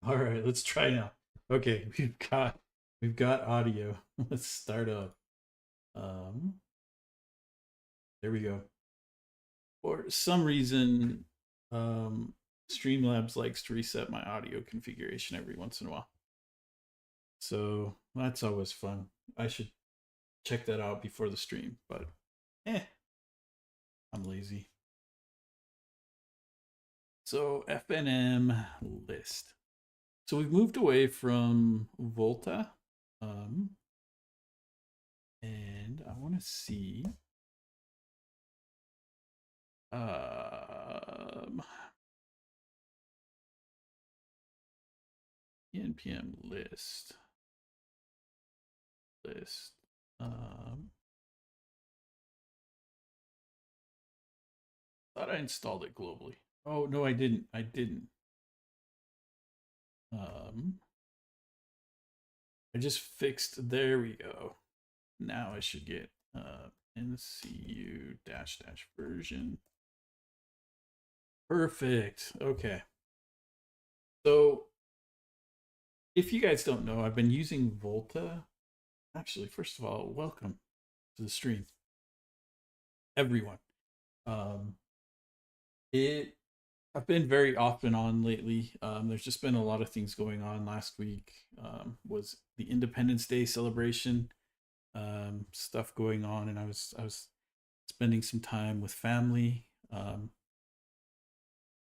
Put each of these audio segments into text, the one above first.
All right, let's try now. Okay, we've got audio. Let's start up. Um, there we go. For some reason, um, Streamlabs likes to reset my audio configuration every once in a while. So that's always fun. I should check that out before the stream, but eh, I'm lazy. So FNM list. So we've moved away from Volta. Um, and I want to see um npm list. um Thought I installed it globally. Oh no, I didn't. um I just fixed, there we go. Now I should get ncu dash dash version. Perfect. Okay, so if you guys don't know, I've been using Volta. Actually, first of all, welcome to the stream, everyone. um it I've been very off and on lately. There's just been a lot of things going on. Last week was the Independence Day celebration, stuff going on, and I was spending some time with family.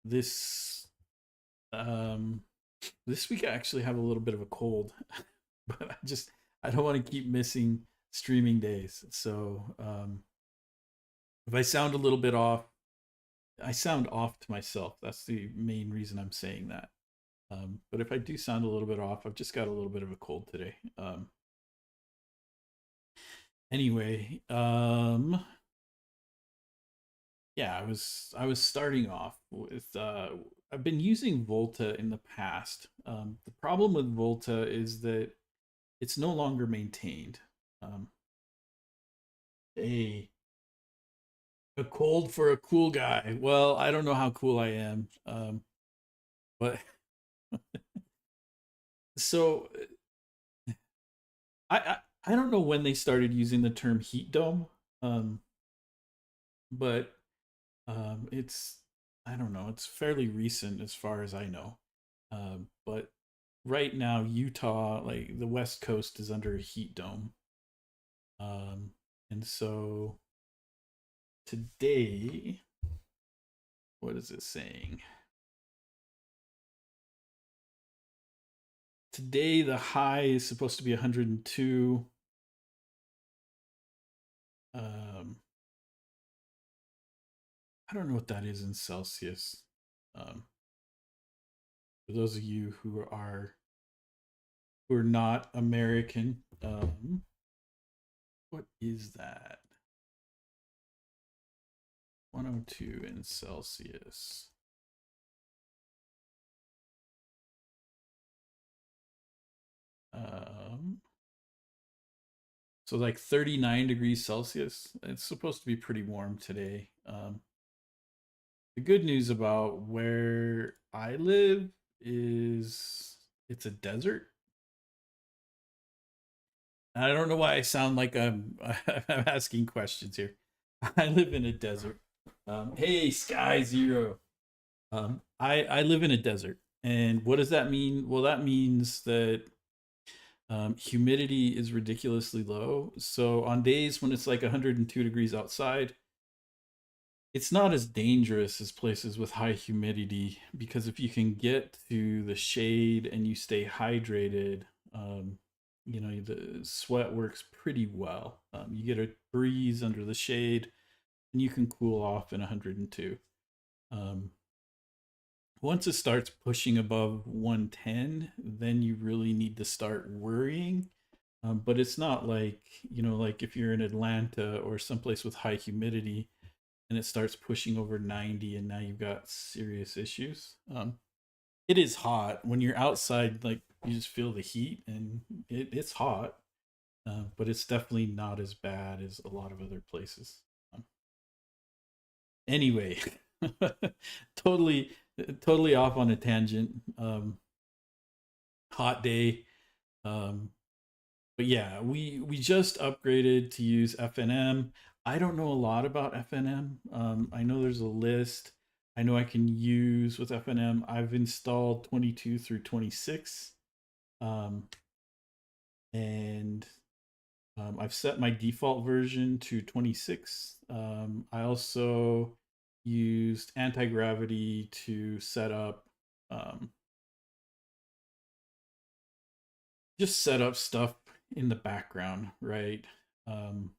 This um, this week I actually have a little bit of a cold, but I don't want to keep missing streaming days. So if I sound a little bit off, I sound off to myself. That's the main reason I'm saying that. But if I do sound a little bit off, I've just got a little bit of a cold today. Anyway, yeah, I was starting off with I've been using Volta in the past. The problem with Volta is that it's no longer maintained. Um, a a cold for a cool guy. Well, I don't know how cool I am, but so I don't know when they started using the term heat dome, um, but it's, I don't know, it's fairly recent as far as I know. But right now, Utah, like the West Coast, is under a heat dome, and so today, what is it saying? Today the high is supposed to be 102. Um, I don't know what that is in Celsius. Um, for those of you who are not American, what is that? 102 in Celsius. Um, so like 39 degrees Celsius. It's supposed to be pretty warm today. The good news about where I live is it's a desert. I don't know why I sound like I'm asking questions here. I live in a desert. Hey, Sky Zero. I live in a desert, and what does that mean? Well, that means that humidity is ridiculously low. So on days when it's like 102 degrees outside, it's not as dangerous as places with high humidity, because if you can get to the shade and you stay hydrated, the sweat works pretty well. You get a breeze under the shade and you can cool off in 102. Um, Once it starts pushing above 110, then you really need to start worrying. But it's not like, like if you're in Atlanta or someplace with high humidity and it starts pushing over 90 and now you've got serious issues. It is hot when you're outside, like you just feel the heat, and it's hot, but it's definitely not as bad as a lot of other places. Um, anyway, totally, totally off on a tangent. hot day. Um, but yeah, we just upgraded to use FNM. I don't know a lot about FNM. I know there's a list. I know I can use with FNM. I've installed 22 through 26, um, and I've set my default version to 26. I also used anti-gravity to set up um, just set up stuff in the background, right? Um,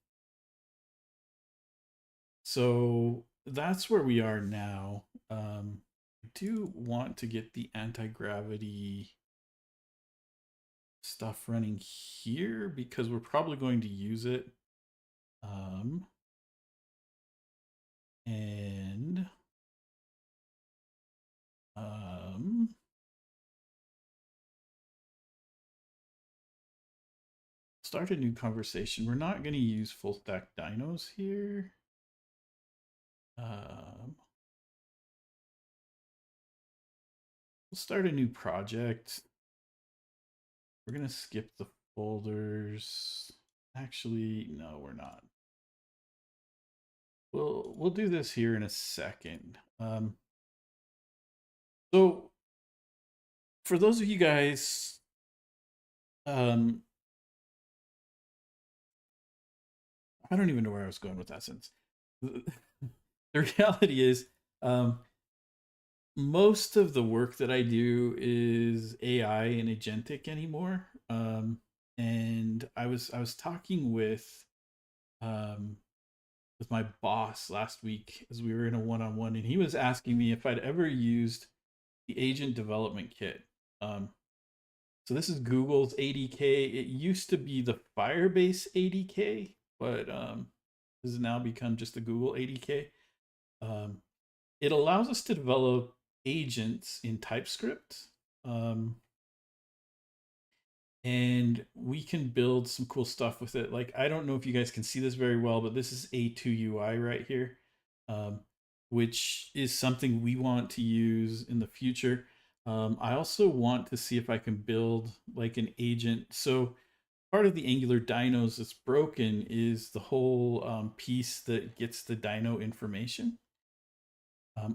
so that's where we are now. I do want to get the anti-gravity stuff running here because we're probably going to use it. And start a new conversation. We're not going to use full stack dynos here. We'll start a new project. We're going to skip the folders. Actually, no, we're not. We'll do this here in a second. So for those of you guys, I don't even know where I was going with that sentence. The reality is, most of the work that I do is AI and agentic anymore. And I was talking with my boss last week as we were in a one-on-one, and he was asking me if I'd ever used the agent development kit. So this is Google's ADK. It used to be the Firebase ADK, but this has now become just the Google ADK. It allows us to develop agents in Typescript. And we can build some cool stuff with it. Like, I don't know if you guys can see this very well, but this is A2UI right here, which is something we want to use in the future. I also want to see if I can build like an agent. So part of the Angular dynos that's broken is the whole piece that gets the dyno information.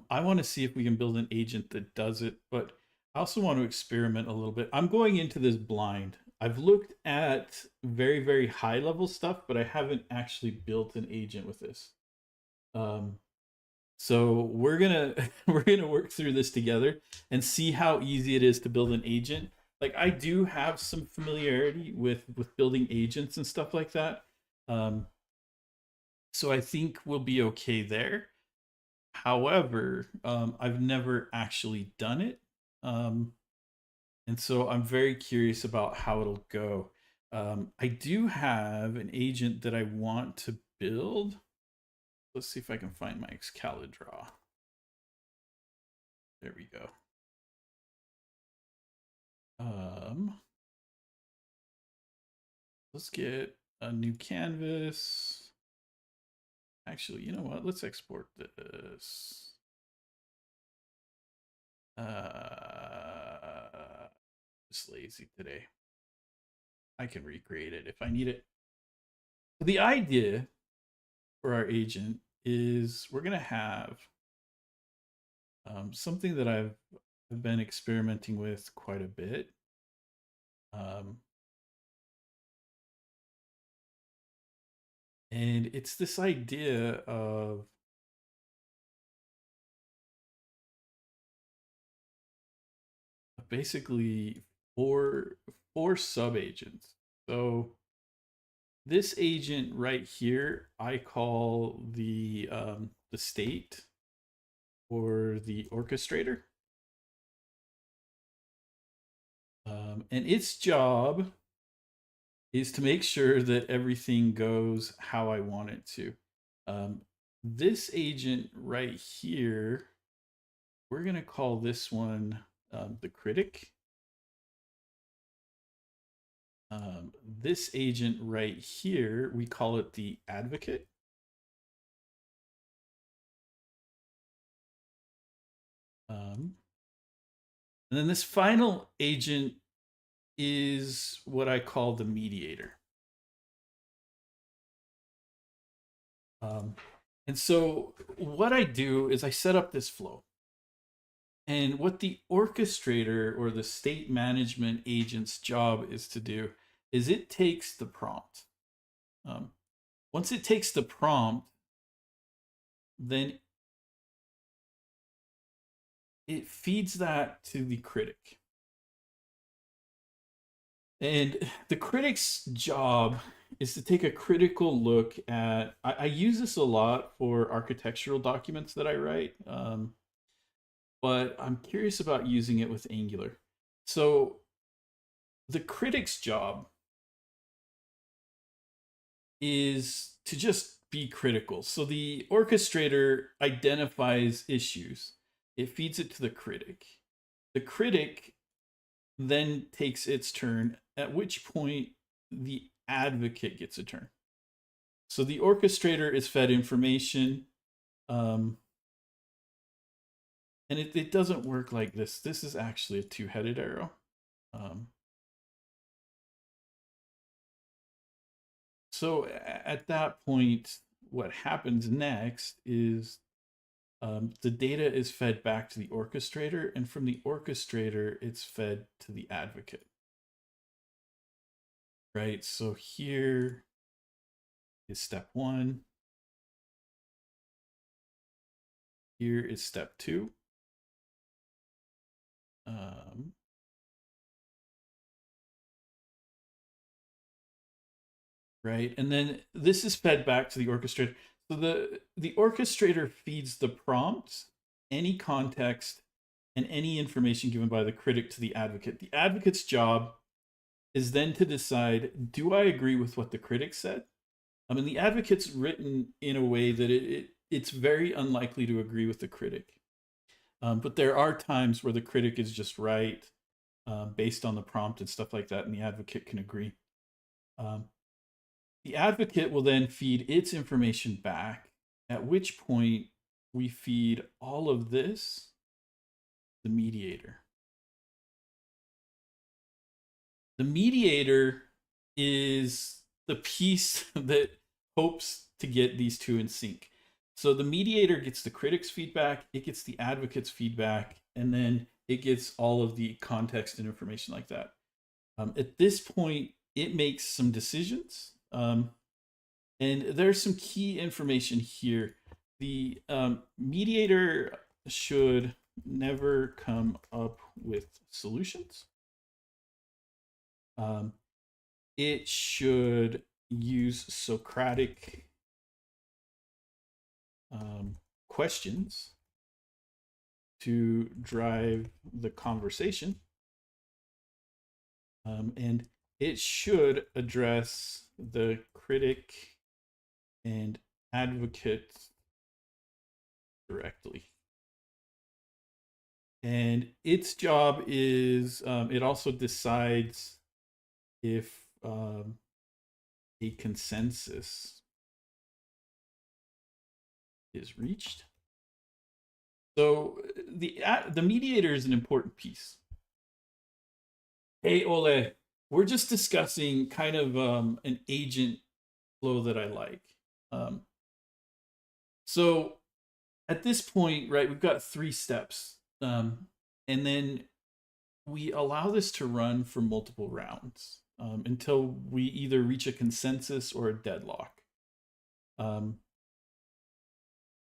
I want to see if we can build an agent that does it, but I also want to experiment a little bit. I'm going into this blind. I've looked at very, very high level stuff, but I haven't actually built an agent with this. So we're gonna we're gonna work through this together and see how easy it is to build an agent. Like, I do have some familiarity with building agents and stuff like that. Um, so I think we'll be okay there. However, I've never actually done it. Um, and so I'm very curious about how it'll go. I do have an agent that I want to build. Let's see if I can find my Excalidraw. There we go. Let's get a new canvas. Actually, you know what? Let's export this. Just lazy today. I can recreate it if I need it. The idea for our agent is we're going to have something that I've been experimenting with quite a bit. And it's this idea of basically four sub agents. So this agent right here, I call the state or the orchestrator. And its job is to make sure that everything goes how I want it to. This agent right here, we're going to call this one the critic. This agent right here, we call it the advocate. And then this final agent is what I call the mediator. And so what I do is I set up this flow. And what the orchestrator or the state management agent's job is to do is it takes the prompt. Once it takes the prompt, then it feeds that to the critic. And the critic's job is to take a critical look at. I use this a lot for architectural documents that I write, but I'm curious about using it with Angular. So the critic's job is to just be critical. So the orchestrator identifies issues, it feeds it to the critic. The critic then takes its turn, at which point the advocate gets a turn. So the orchestrator is fed information, and it doesn't work like this. This is actually a two-headed arrow. So at that point, what happens next is the data is fed back to the orchestrator, and from the orchestrator, it's fed to the advocate. Right, so here is step 1. Here is step 2. Right, and then this is fed back to the orchestrator. So the orchestrator feeds the prompt, any context, and any information given by the critic to the advocate. The advocate's job is then to decide, do I agree with what the critic said? I mean, the advocate's written in a way that it's very unlikely to agree with the critic. But there are times where the critic is just right based on the prompt and stuff like that, and the advocate can agree. The advocate will then feed its information back, at which point we feed all of this the mediator. The mediator is the piece that hopes to get these two in sync. So the mediator gets the critic's feedback, it gets the advocate's feedback, and then it gets all of the context and information like that. At this point, it makes some decisions. And there's some key information here. The mediator should never come up with solutions. It should use Socratic questions to drive the conversation. And it should address the critic and advocate directly. And its job is it also decides if a consensus is reached. So the mediator is an important piece. Hey, Ole, we're just discussing kind of an agent flow that I like. So at this point, right, we've got 3 steps. And then we allow this to run for multiple rounds until we either reach a consensus or a deadlock.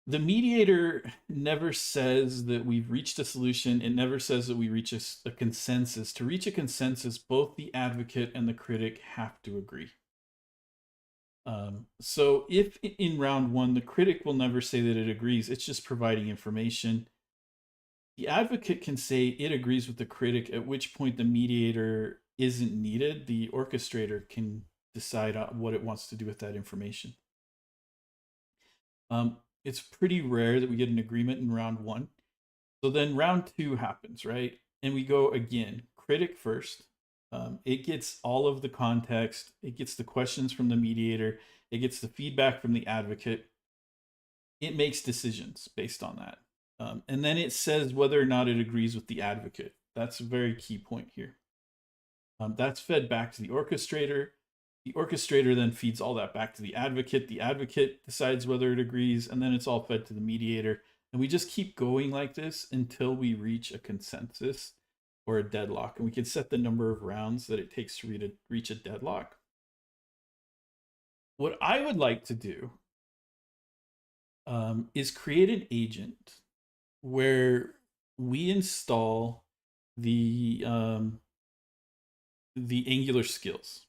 The mediator never says that we've reached a solution. It never says that we reach a consensus. To reach a consensus, both the advocate and the critic have to agree. So if in round 1, the critic will never say that it agrees, it's just providing information. The advocate can say it agrees with the critic, at which point the mediator isn't needed. The orchestrator can decide what it wants to do with that information. It's pretty rare that we get an agreement in round 1. So then round 2 happens, right? And we go again, critic first. It gets all of the context. It gets the questions from the mediator. It gets the feedback from the advocate. It makes decisions based on that. And then it says whether or not it agrees with the advocate. That's a very key point here. That's fed back to the orchestrator. The orchestrator then feeds all that back to the advocate. The advocate decides whether it agrees, and then it's all fed to the mediator. And we just keep going like this until we reach a consensus or a deadlock. And we can set the number of rounds that it takes to reach a deadlock. What I would like to do is create an agent where we install the Angular skills.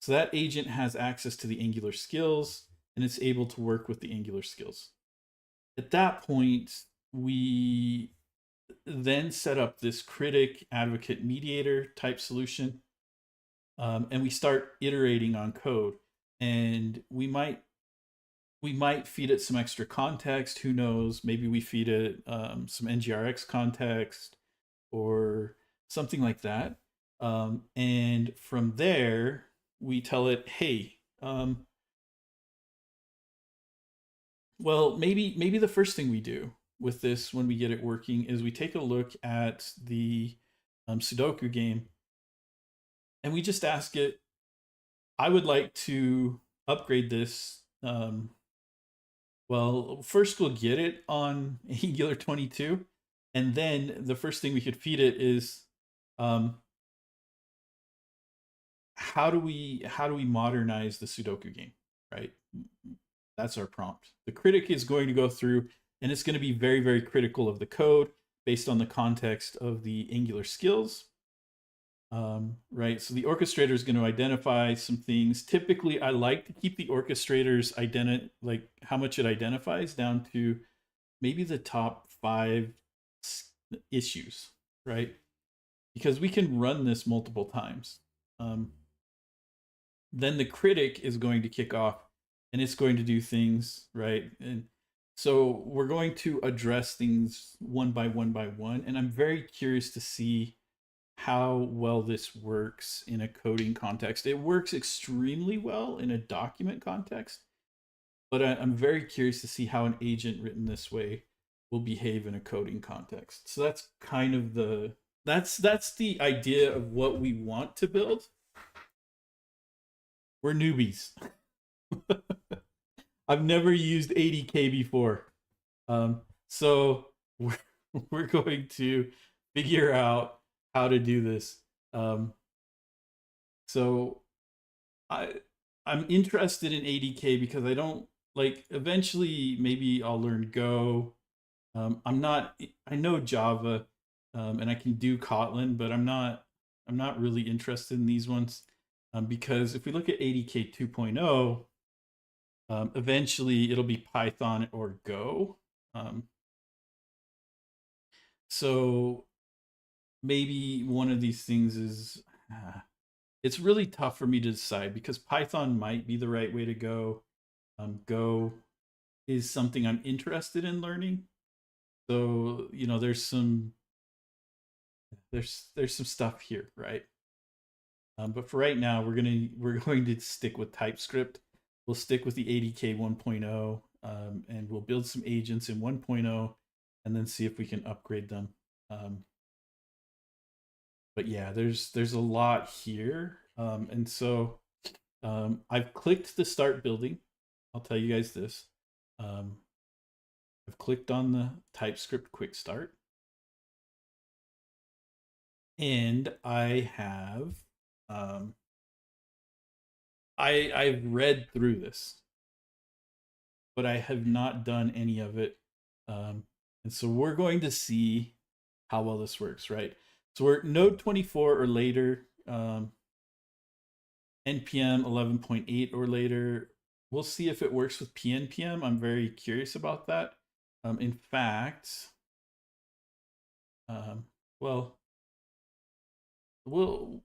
So that agent has access to the Angular skills and it's able to work with the Angular skills. At that point, we then set up this critic advocate mediator type solution, and we start iterating on code. And we might feed it some extra context. Who knows? Maybe we feed it some NGRX context or something like that. And from there, we tell it, hey, well, maybe the first thing we do with this when we get it working is we take a look at the Sudoku game, and we just ask it, I would like to upgrade this. Well, first we'll get it on Angular 22, and then the first thing we could feed it is, how do we modernize the Sudoku game, right? That's our prompt. The critic is going to go through and it's going to be very, very critical of the code based on the context of the Angular skills. Right, so the orchestrator is going to identify some things. Typically, I like to keep the orchestrator's like how much it identifies down to maybe the top 5 issues, right? Because we can run this multiple times. Then the critic is going to kick off and it's going to do things, right? And so we're going to address things one by one. And I'm very curious to see how well this works in a coding context. It works extremely well in a document context, but I'm very curious to see how an agent written this way will behave in a coding context. So that's kind of that's the idea of what we want to build. We're newbies. I've never used ADK before. So we're going to figure out how to do this. So I'm interested in ADK because I don't like, eventually maybe I'll learn Go. I know Java, and I can do Kotlin, but I'm not really interested in these ones. Because if we look at ADK 2.0, eventually it'll be Python or Go. So maybe one of these things is, it's really tough for me to decide because Python might be the right way to go. Go is something I'm interested in learning. So, there's some stuff here, right? But for right now, we're going to stick with TypeScript. We'll stick with the ADK 1.0, and we'll build some agents in 1.0, and then see if we can upgrade them. But yeah, there's a lot here, and so I've clicked the start building. I'll tell you guys this. I've clicked on the TypeScript quick start, and I have I've read through this, but I have not done any of it. And so we're going to see how well this works, right? So we're node 24 or later, npm 11.8 or later. We'll see if it works with pnpm. I'm very curious about that. In fact, well, we'll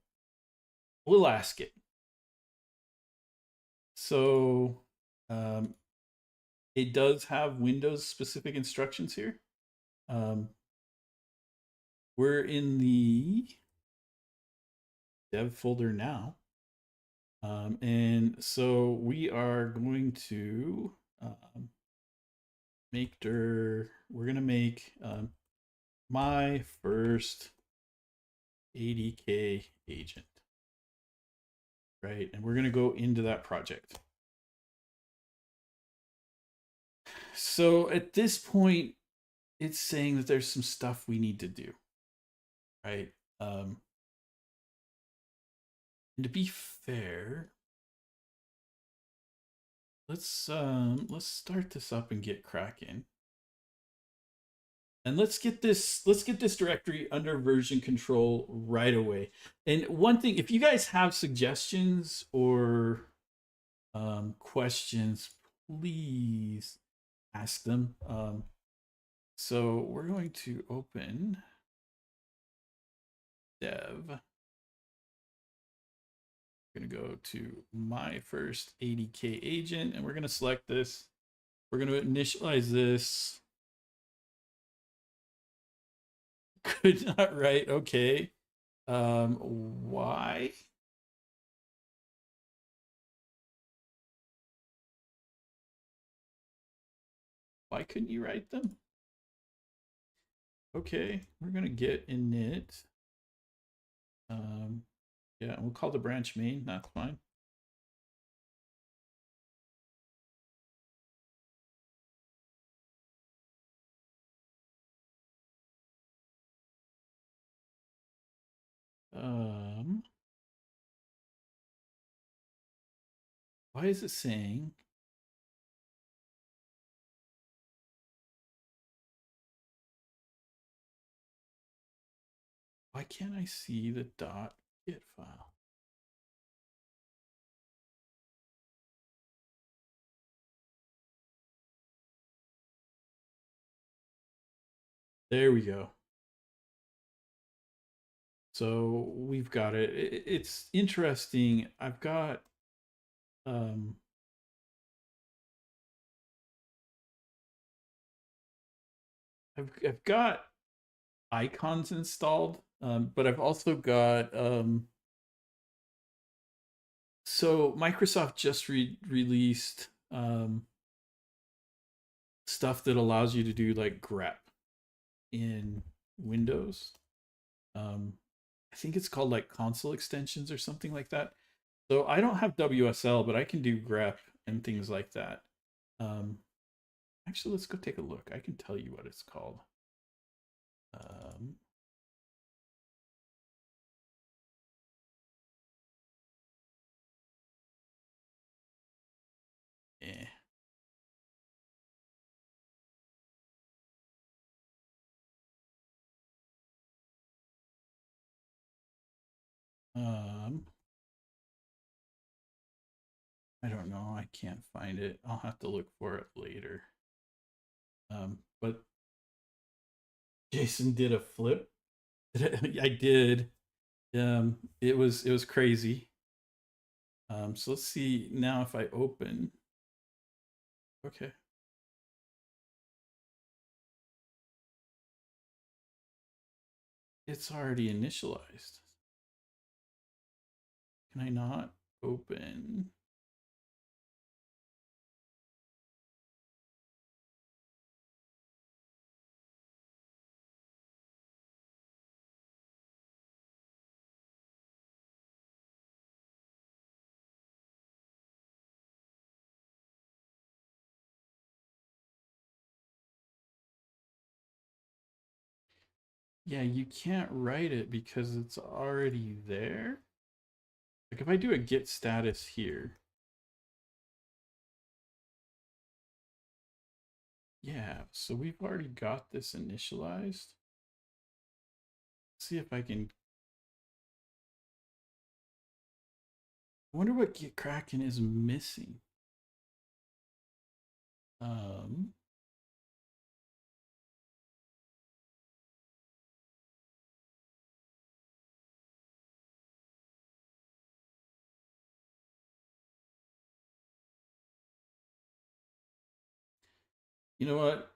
ask it. So it does have Windows specific instructions here. We're in the dev folder now. And so we are going to we're going to make my first ADK agent, right? And we're going to go into that project. So at this point, it's saying that there's some stuff we need to do, right? And to be fair, let's start this up and get cracking. And let's get this directory under version control right away. And one thing, if you guys have suggestions or questions, please ask them. So we're going to open dev. We're going to go to my first ADK agent, and we're going to select this. We're going to initialize this. Could not write. Okay. Why? Why couldn't you write them? Okay, we're gonna get init. Yeah, we'll call the branch main. That's fine. Why is it saying? Why can't I see the .git file? There we go. So we've got it. It's interesting. I've got I've got icons installed, but I've also got so Microsoft just released stuff that allows you to do like grep in Windows. I think it's called like console extensions or something like that. So I don't have WSL, but I can do grep and things like that. Actually, let's go take a look. I can tell you what it's called. Eh. I don't know. I can't find it. I'll have to look for it later. But Jason did a flip. I did. It was crazy. So let's see now if I open. Okay. It's already initialized. Can I not open? Yeah, you can't write it because it's already there. Like if I do a git status here. Yeah, so we've already got this initialized. Let's see if I can. I wonder what Git Kraken is missing. You know what?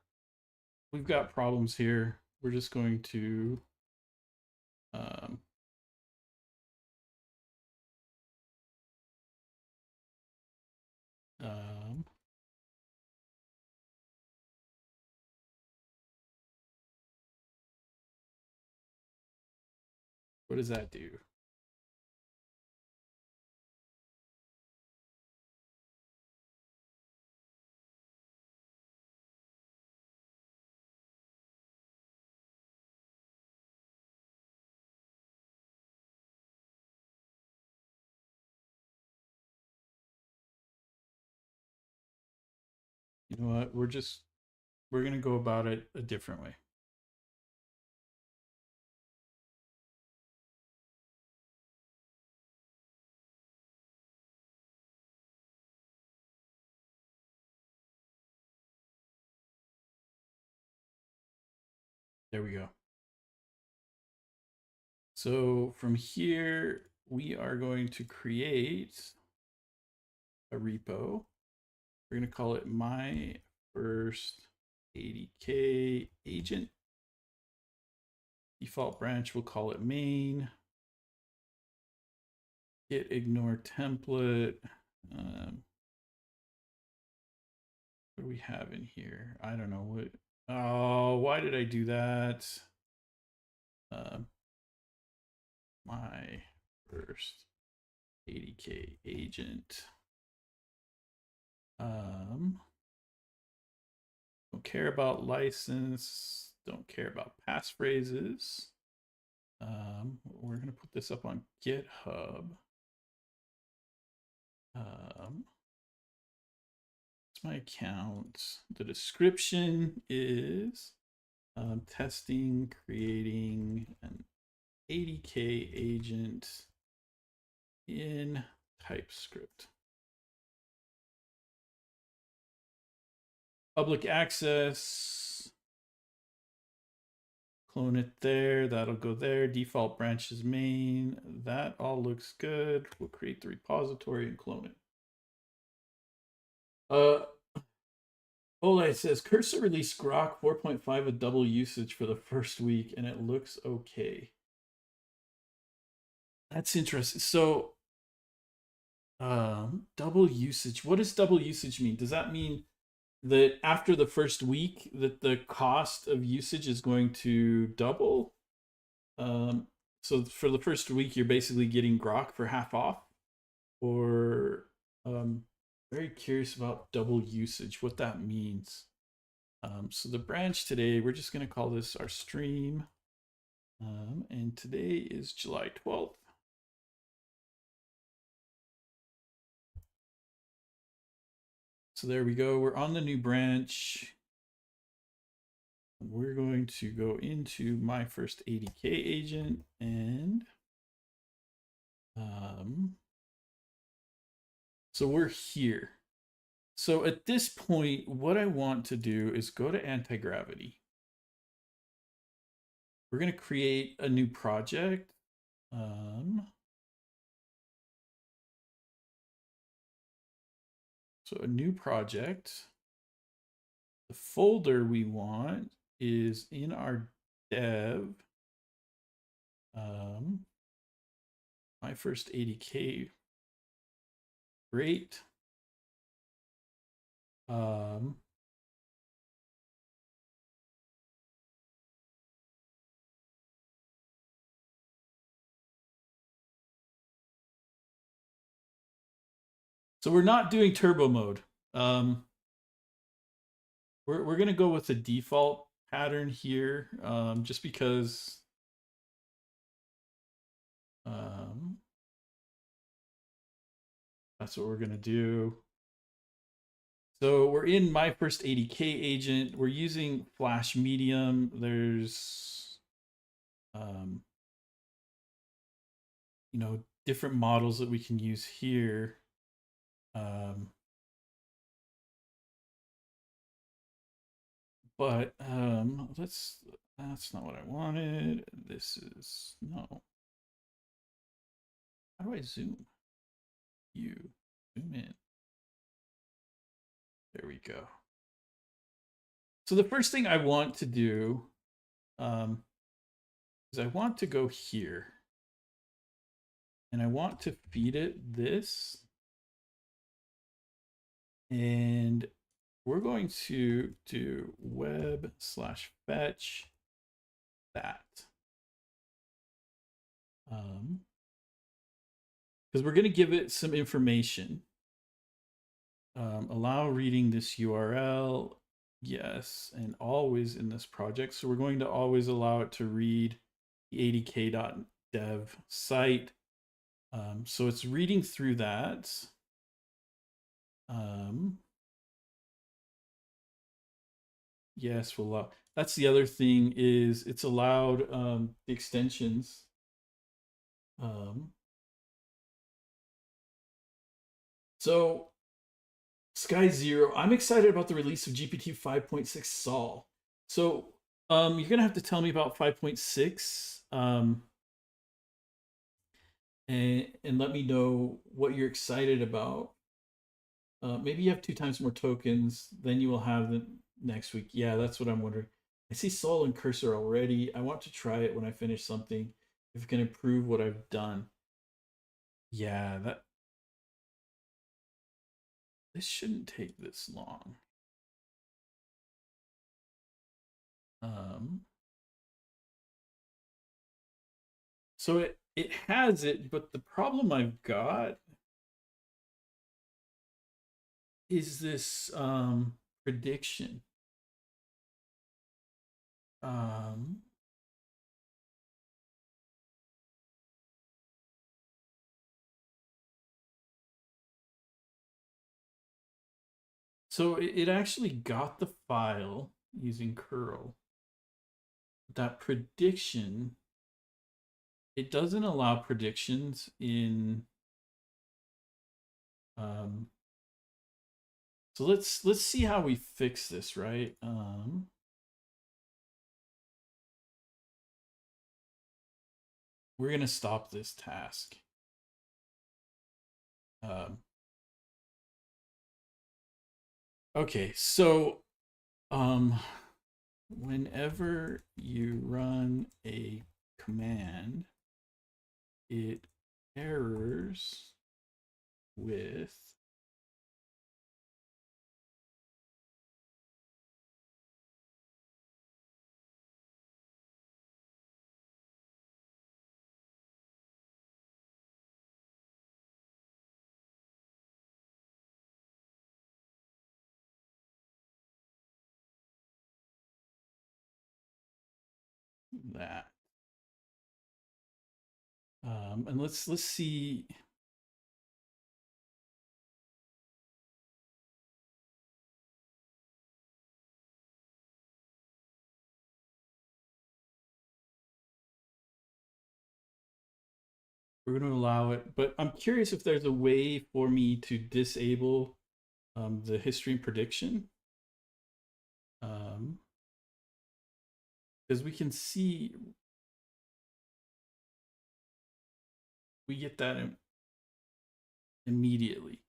We've got problems here. We're just going to um, um, What does that do? You know what? We're going to go about it a different way. There we go. So from here, we are going to create a repo. We're going to call it my first ADK agent. Default branch, we'll call it main. Git ignore template. What do we have in here? I don't know what. Oh, why did I do that? My first ADK agent. Don't care about license. Don't care about passphrases. We're gonna put this up on GitHub. It's my account. The description is testing, creating an ADK agent in Typescript. Public access. Clone it there. That'll go there. Default branch is main. That all looks good. We'll create the repository and clone it. Ola says cursor release Grok 4.5 with double usage for the first week, and it looks okay. That's interesting. So, double usage. What does double usage mean? Does that mean that after the first week, that the cost of usage is going to double? So for the first week, you're basically getting Grok for half off, or very curious about double usage, what that means. So the branch today, we're just going to call this our stream. And today is July 12th. So there we go. We're on the new branch. We're going to go into my first ADK agent and so we're here. So at this point, what I want to do is go to anti-gravity. We're going to create a new project. So a new project. The folder we want is in our dev. My first ADK. Great. So we're not doing turbo mode. We're gonna go with the default pattern here, just because that's what we're gonna do. So we're in my first ADK agent. We're using Flash Medium. There's you know, different models that we can use here. But that's not what I wanted. This is no. How do I zoom? Zoom in. There we go. So the first thing I want to do is I want to go here. And I want to feed it this. And we're going to do web/fetch. That. Because we're going to give it some information. Allow reading this URL. Yes, and always in this project. So we're going to always allow it to read the adk.dev site. So it's reading through that. Yes, we'll allow. That's the other thing is it's allowed the extensions. So Sky Zero, I'm excited about the release of GPT 5.6 Sol. So you're gonna have to tell me about 5.6 and let me know what you're excited about. Maybe you have 2 times more tokens than you will have the next week. Yeah, that's what I'm wondering. I see Sol and Cursor already. I want to try it when I finish something if it can improve what I've done. Yeah, that this shouldn't take this long. Um, so it has it, but the problem I've got is this prediction. Um, so it actually got the file using curl. That prediction, it doesn't allow predictions in. Um, so let's see how we fix this, right? We're gonna stop this task. Um, okay, so whenever you run a command, it errors with that. And let's see. We're going to allow it, but I'm curious if there's a way for me to disable the history and prediction. Because we can see we get that immediately.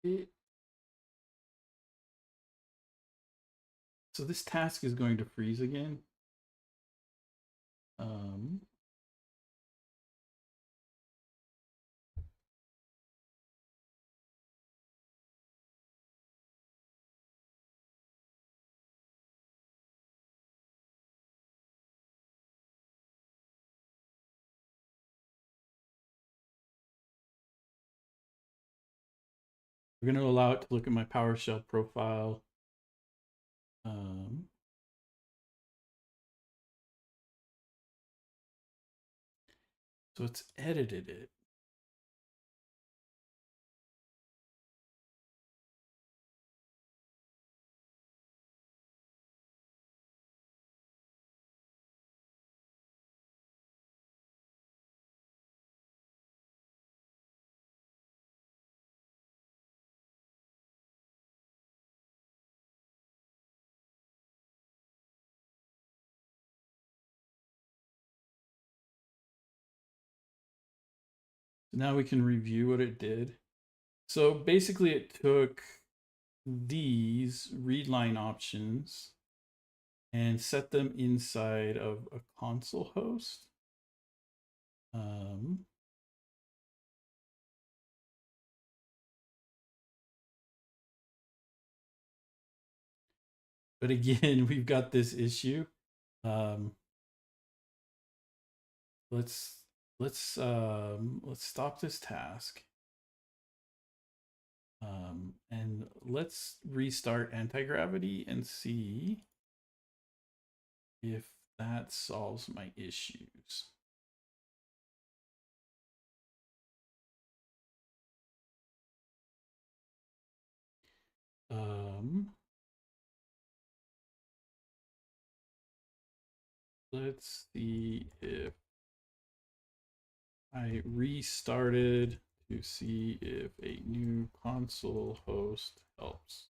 It, so this task is going to freeze again. Um, we're going to allow it to look at my PowerShell profile. So it's edited it. Now we can review what it did. So basically it took these read line options and set them inside of a console host. But again, we've got this issue. Um, let's let's stop this task. And let's restart anti-gravity and see if that solves my issues. Let's see if I restarted to see if a new console host helps.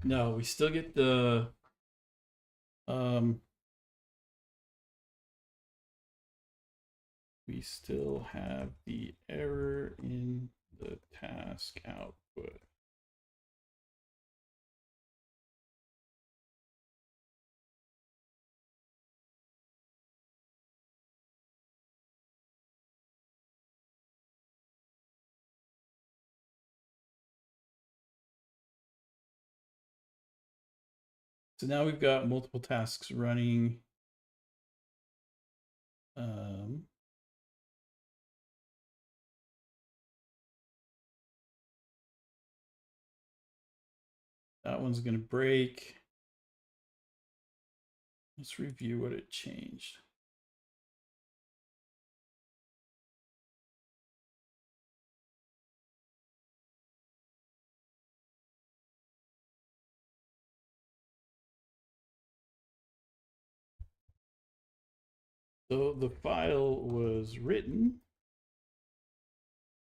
No, we still get the we still have the error in the task output. So now we've got multiple tasks running. That one's going to break. Let's review what it changed. So the file was written,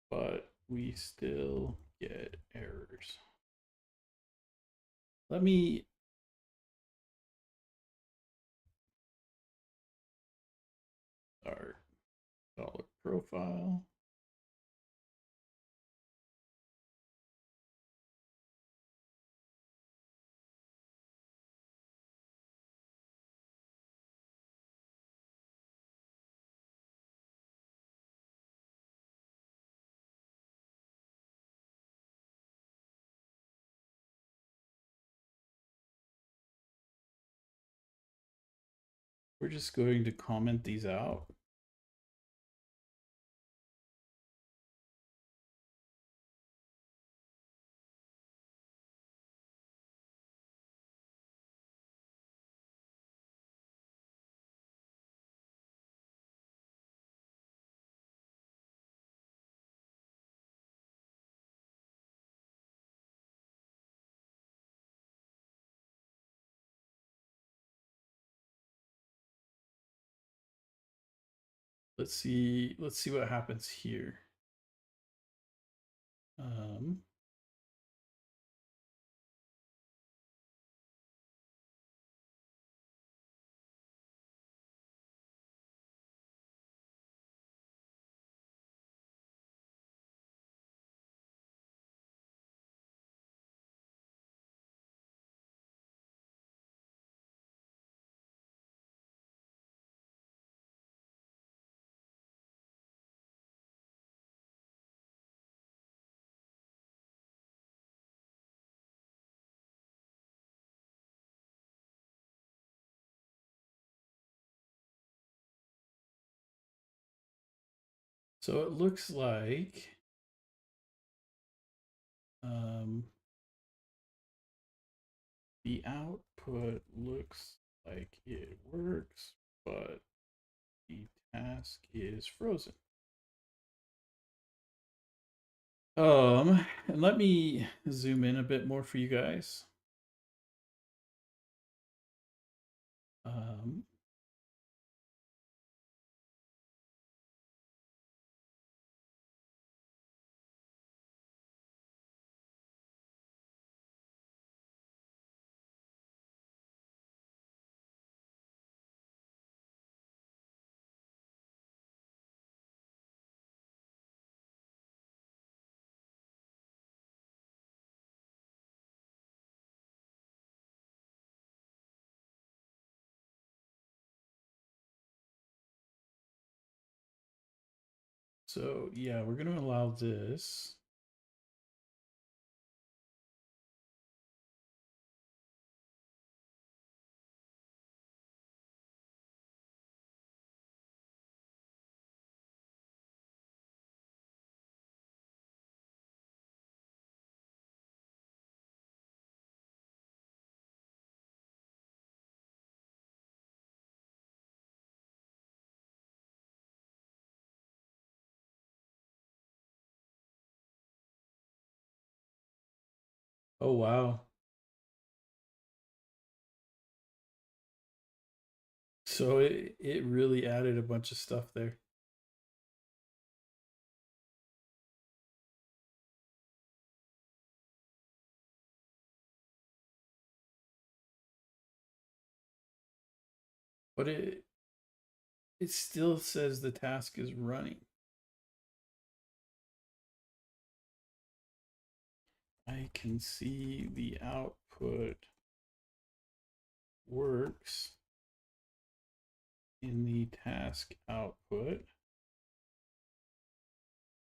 but we still get errors. Let me start dollar profile. We're just going to comment these out. Let's see what happens here. So it looks like the output looks like it works, but the task is frozen. And let me zoom in a bit more for you guys. So yeah, we're going to allow this. Oh, wow. So it really added a bunch of stuff there. But it still says the task is running. I can see the output works in the task output,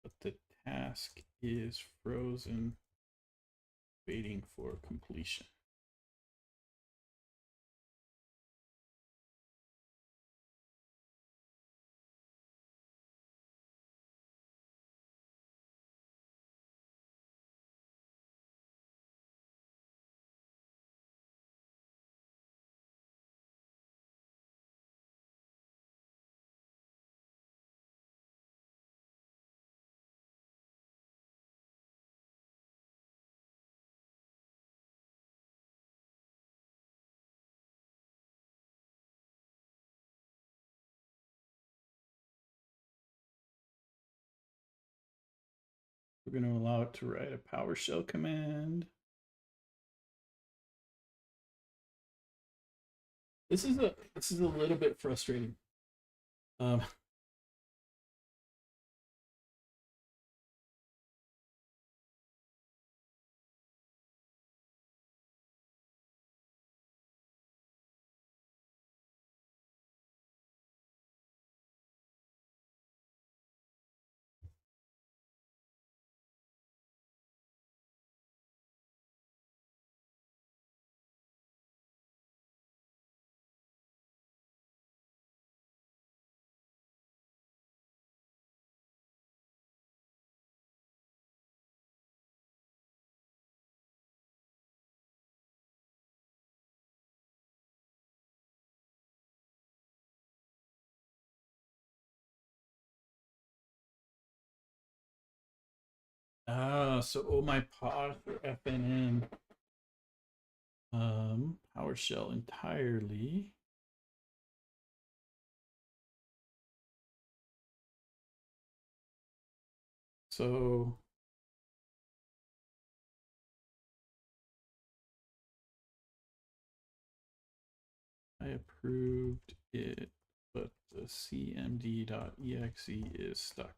but the task is frozen, waiting for completion. We're going to allow it to write a PowerShell command. This is a little bit frustrating. Um, so oh my pod for FNN, PowerShell entirely. So I approved it, but the cmd.exe is stuck.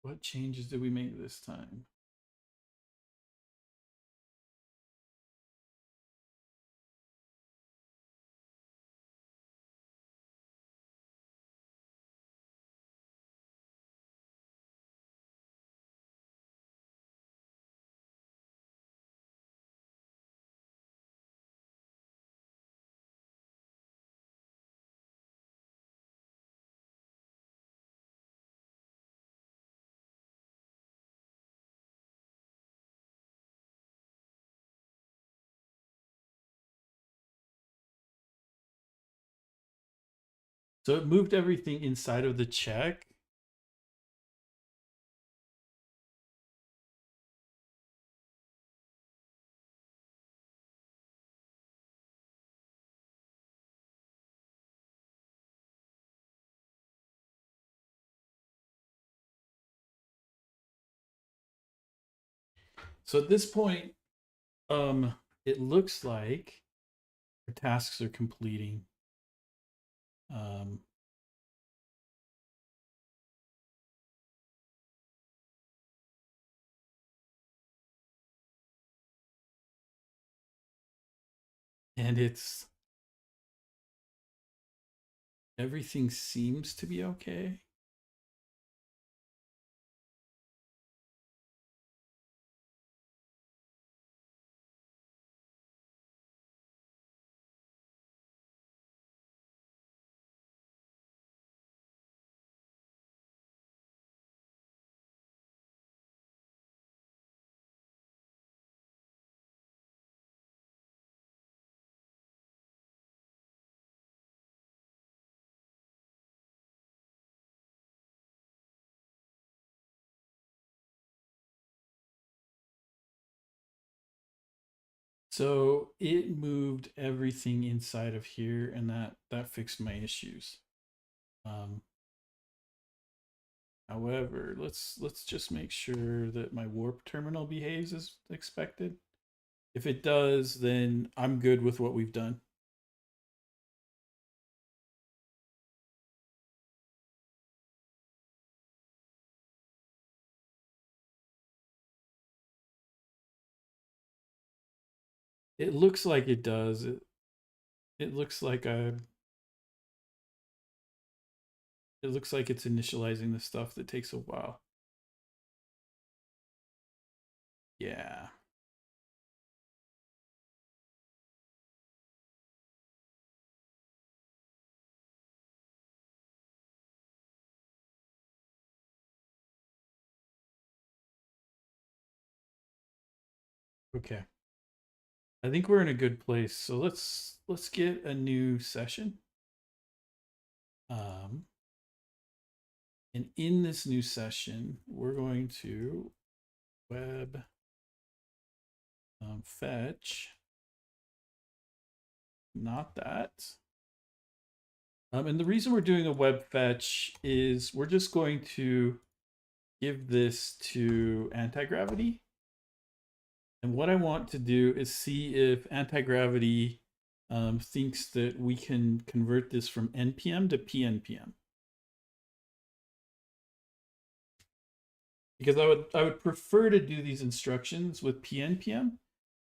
What changes did we make this time? So it moved everything inside of the check. So at this point, it looks like our tasks are completing. Um, and everything seems to be okay. So it moved everything inside of here, and that fixed my issues. Um, However, let's just make sure that my warp terminal behaves as expected. If it does, then I'm good with what we've done. It looks like it does. It looks like it looks like it's initializing the stuff that takes a while. Yeah. Okay. I think we're in a good place. So let's get a new session. Um, and in this new session, we're going to web fetch, not that. And the reason we're doing a web fetch is we're just going to give this to anti-gravity. And what I want to do is see if anti-gravity thinks that we can convert this from NPM to PNPM. Because I would prefer to do these instructions with PNPM,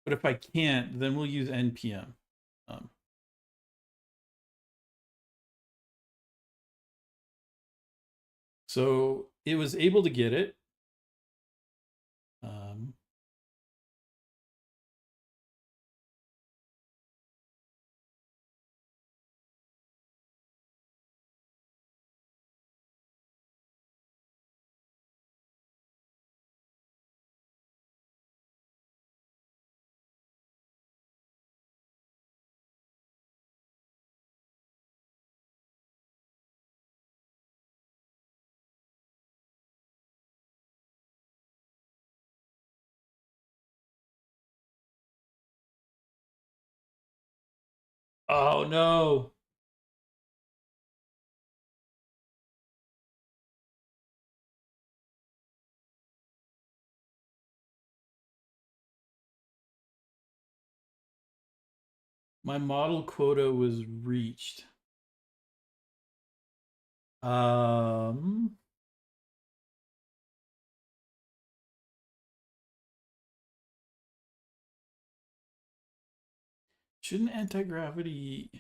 but if I can't, then we'll use NPM. So it was able to get it. Oh no. My model quota was reached. Um, shouldn't anti-gravity...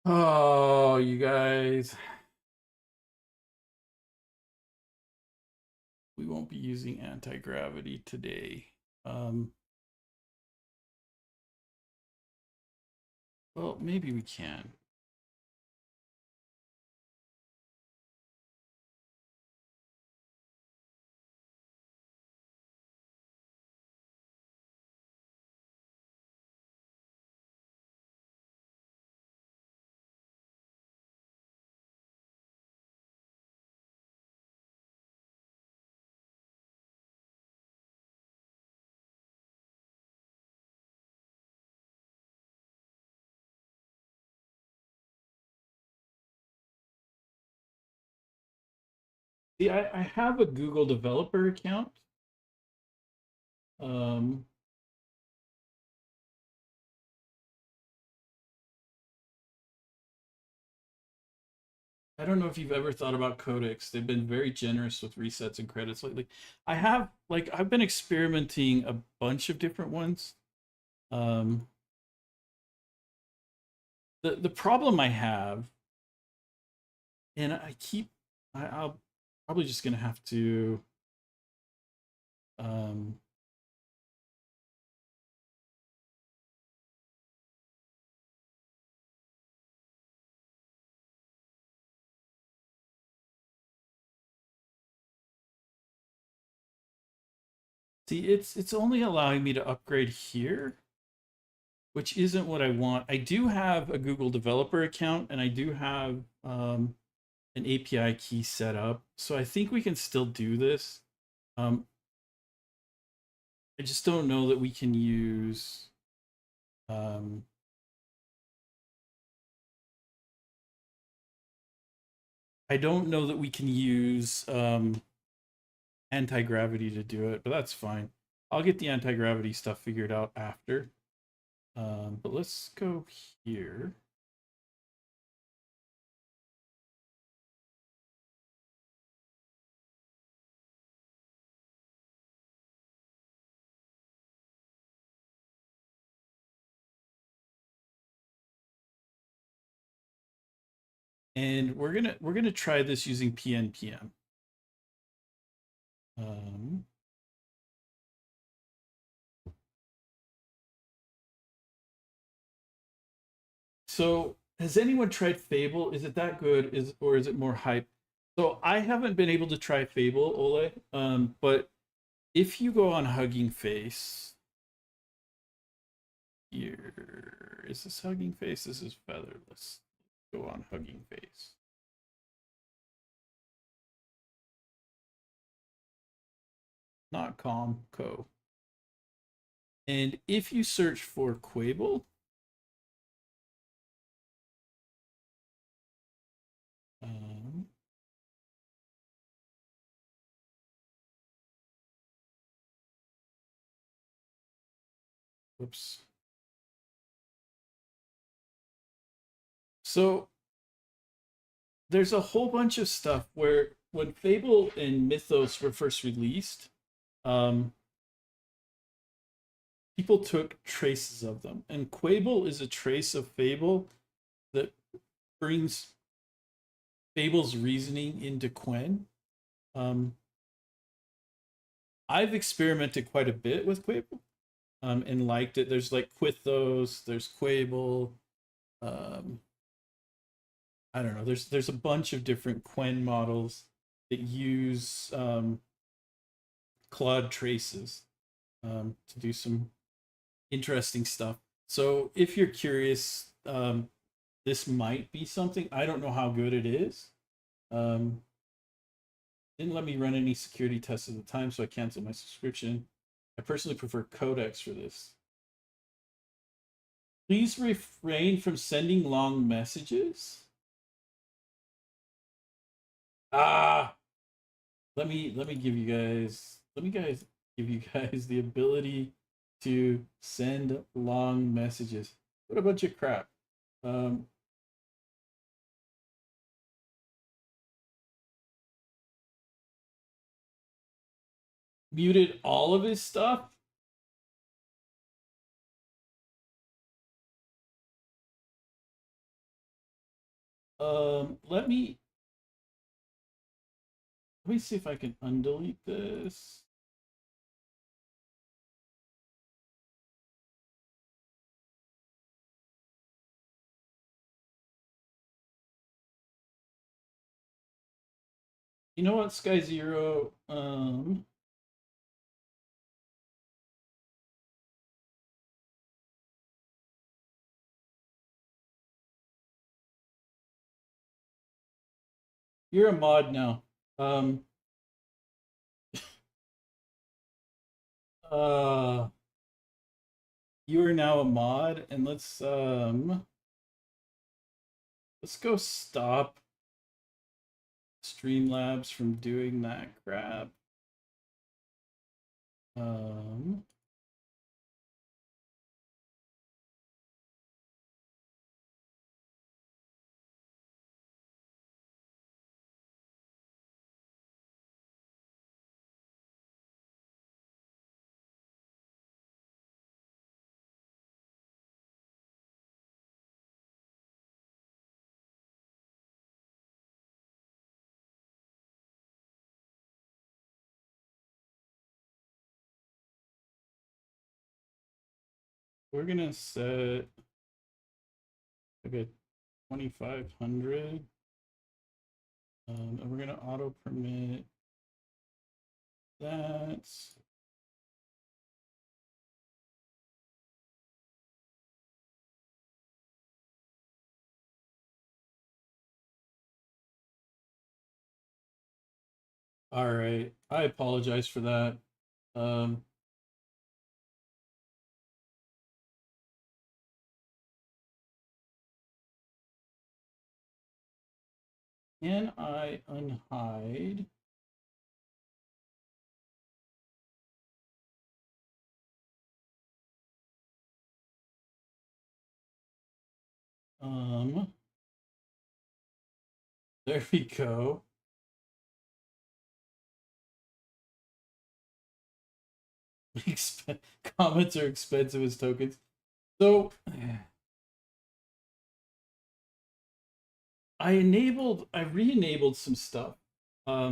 Oh, you guys. We won't be using anti-gravity today. Well, maybe we can. See, I have a Google developer account. Um, I don't know if you've ever thought about codecs. They've been very generous with resets and credits lately. I have, like, I've been experimenting a bunch of different ones. Um, the problem I have, and I'll probably just gonna have to um, see. It's only allowing me to upgrade here, which isn't what I want. I do have a Google developer account, and I do have an API key set up, so I think we can still do this. Um, I just don't know that we can use. Um, I don't know that we can use anti-gravity to do it, but that's fine. I'll get the anti-gravity stuff figured out after. But let's go here. And we're gonna try this using PNPM. Um, so has anyone tried Fable? Is it that good? Or is it more hype? So I haven't been able to try Fable, Ole. But if you go on Hugging Face, here is this Hugging Face? This is Featherless. Go on Hugging Face. Not Calm Co. And if you search for Quable, um, whoops. So there's a whole bunch of stuff where when Fable and Mythos were first released, um, people took traces of them. And Quable is a trace of Fable that brings Fable's reasoning into Quen. Um, I've experimented quite a bit with Quable and liked it. There's like Quithos, there's Quable. Um, I don't know. There's a bunch of different Quen models that use Claude traces to do some interesting stuff. So if you're curious, this might be something. I don't know how good it is. Um, didn't let me run any security tests at the time, so I canceled my subscription. I personally prefer Codex for this. Please refrain from sending long messages. Ah, let me give you guys the ability to send long messages. What a bunch of crap. Um, Muted all of his stuff. Let me see if I can undelete this. You know what, Sky Zero? You're a mod now. Um, uh, you are now a mod, and let's go stop Streamlabs from doing that crap. We're gonna set like a 2500. And we're gonna auto permit that. All right, I apologize for that. Um, can I unhide? There we go. Comments are expensive as tokens. So I re-enabled some stuff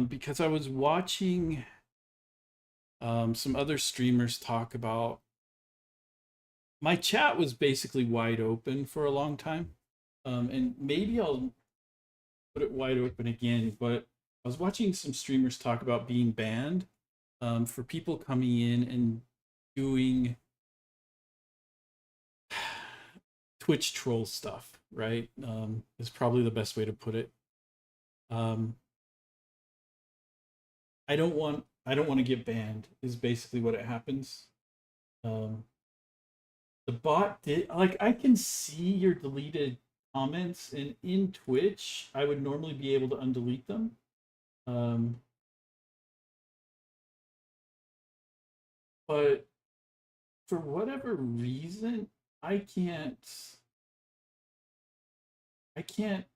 because I was watching some other streamers talk about. My chat was basically wide open for a long time, and maybe I'll put it wide open again. But I was watching some streamers talk about being banned for people coming in and doing Twitch troll stuff. Right, is probably the best way to put it. Um, I don't want to get banned. Is basically what it happens. Um, the bot did, like, I can see your deleted comments, and in Twitch I would normally be able to undelete them. Um, but for whatever reason, I can't I can't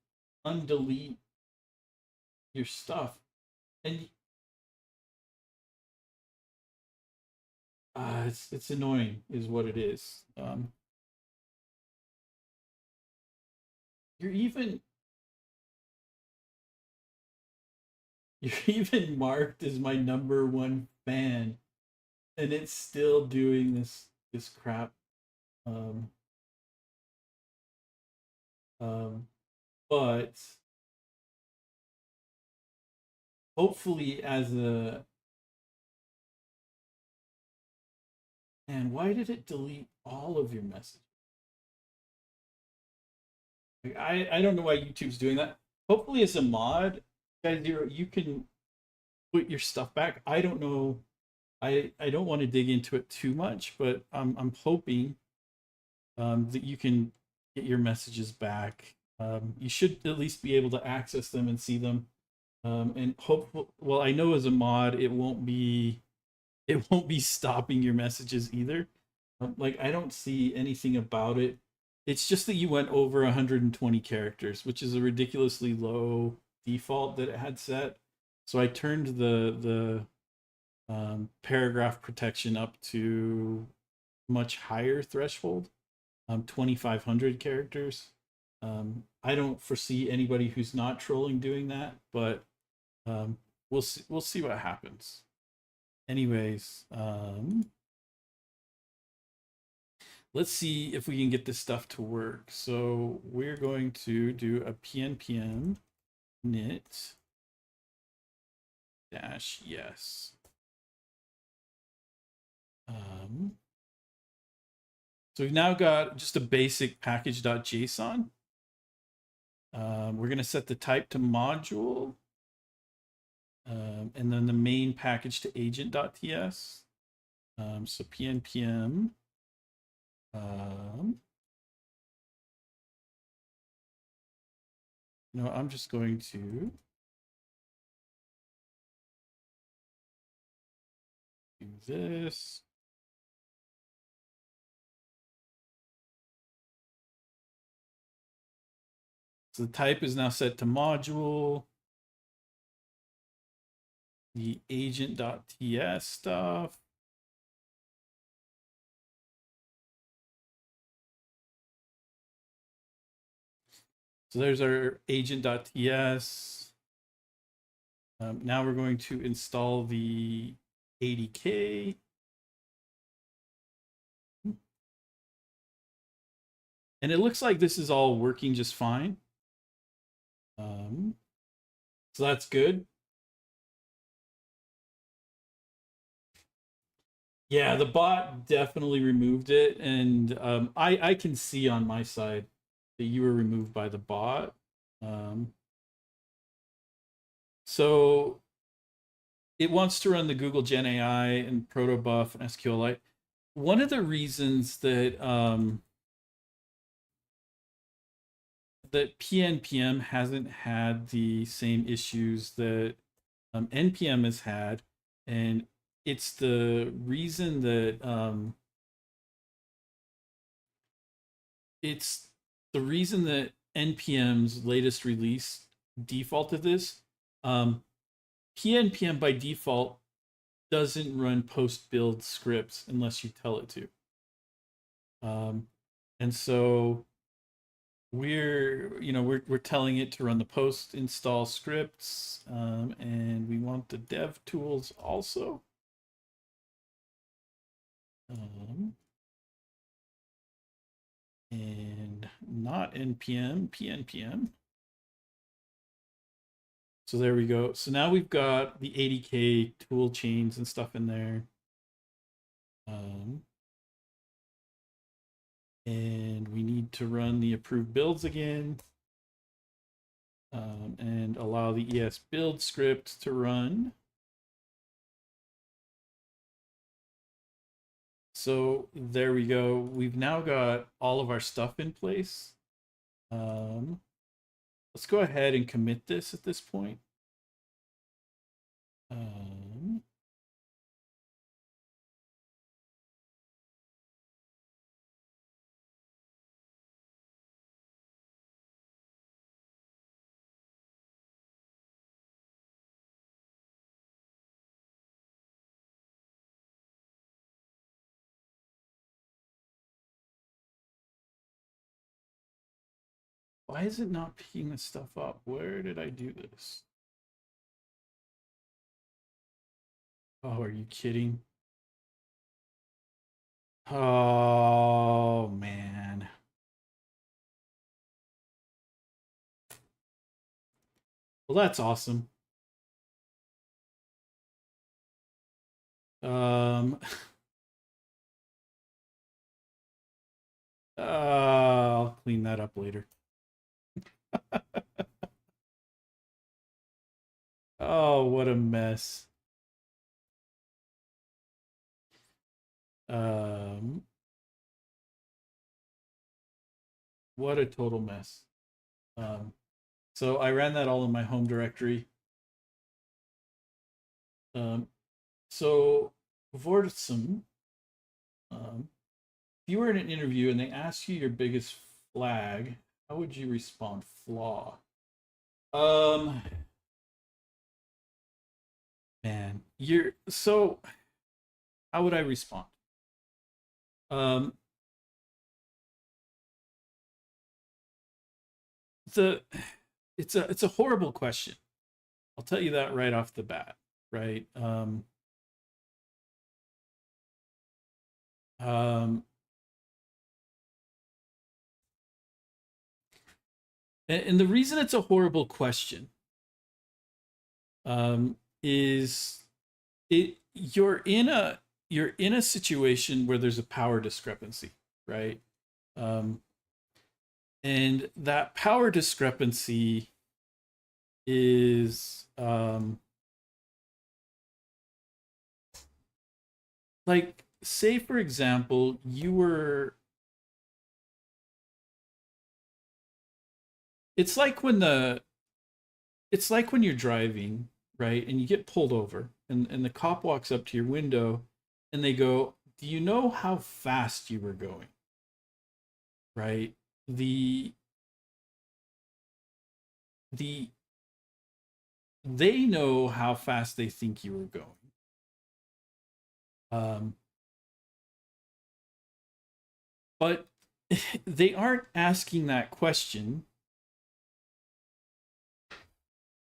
undelete your stuff, and it's annoying, is what it is. You're even you're even marked as my #1 fan, and it's still doing this crap. Um, um, but hopefully, as a and why did it delete all of your messages? Like, I don't know why YouTube's doing that. Hopefully, as a mod, guys, you can put your stuff back. I don't know. I don't want to dig into it too much, but I'm hoping that you can get your messages back. You should at least be able to access them and see them. And hope, well, I know as a mod, it won't be stopping your messages either. Like, I don't see anything about it. It's just that you went over 120 characters, which is a ridiculously low default that it had set. So I turned the paragraph protection up to much higher threshold, 2,500 characters. I don't foresee anybody who's not trolling doing that, but we'll see. We'll see what happens. Anyways, let's see if we can get this stuff to work. So we're going to do a pnpm init dash yes. So we've now got just a basic package.json. We're going to set the type to module, and then the main package to agent.ts. So pnpm. I'm just going to this. So the type is now set to module. The agent.ts stuff. So there's our agent.ts. Now we're going to install the ADK. And it looks like this is all working just fine. So that's good. Yeah, the bot definitely removed it. And I can see on my side that you were removed by the bot. So it wants to run the Google Gen AI and Protobuf and SQLite. One of the reasons that that PNPM hasn't had the same issues that NPM has had, and it's the reason that NPM's latest release defaulted this. PNPM by default doesn't run post build scripts unless you tell it to. And so we're telling it to run the post install scripts, and we want the dev tools also. And not npm, PNPM. So there we go. So now we've got the ADK tool chains and stuff in there. And we need to run the approved builds again, and allow the ES build script to run. So there we go. We've now got all of our stuff in place. Let's go ahead and commit this at this point. Why is it not picking this stuff up? Where did I do this? Oh, are you kidding? Oh, man. Well, that's awesome. I'll clean that up later. Oh, what a mess. What a total mess. So I ran that all in my home directory. So Vortsum, if you were in an interview and they asked you your biggest flag, how would you respond? Flaw. Man, how would I respond? It's a horrible question. I'll tell you that right off the bat, right? And the reason it's a horrible question is you're in a situation where there's a power discrepancy, right? And that power discrepancy is like, say for example, it's like when you're driving, right, and you get pulled over, and the cop walks up to your window and they go, do you know how fast you were going? Right? The the they know how fast they think you were going. Um, but they aren't asking that question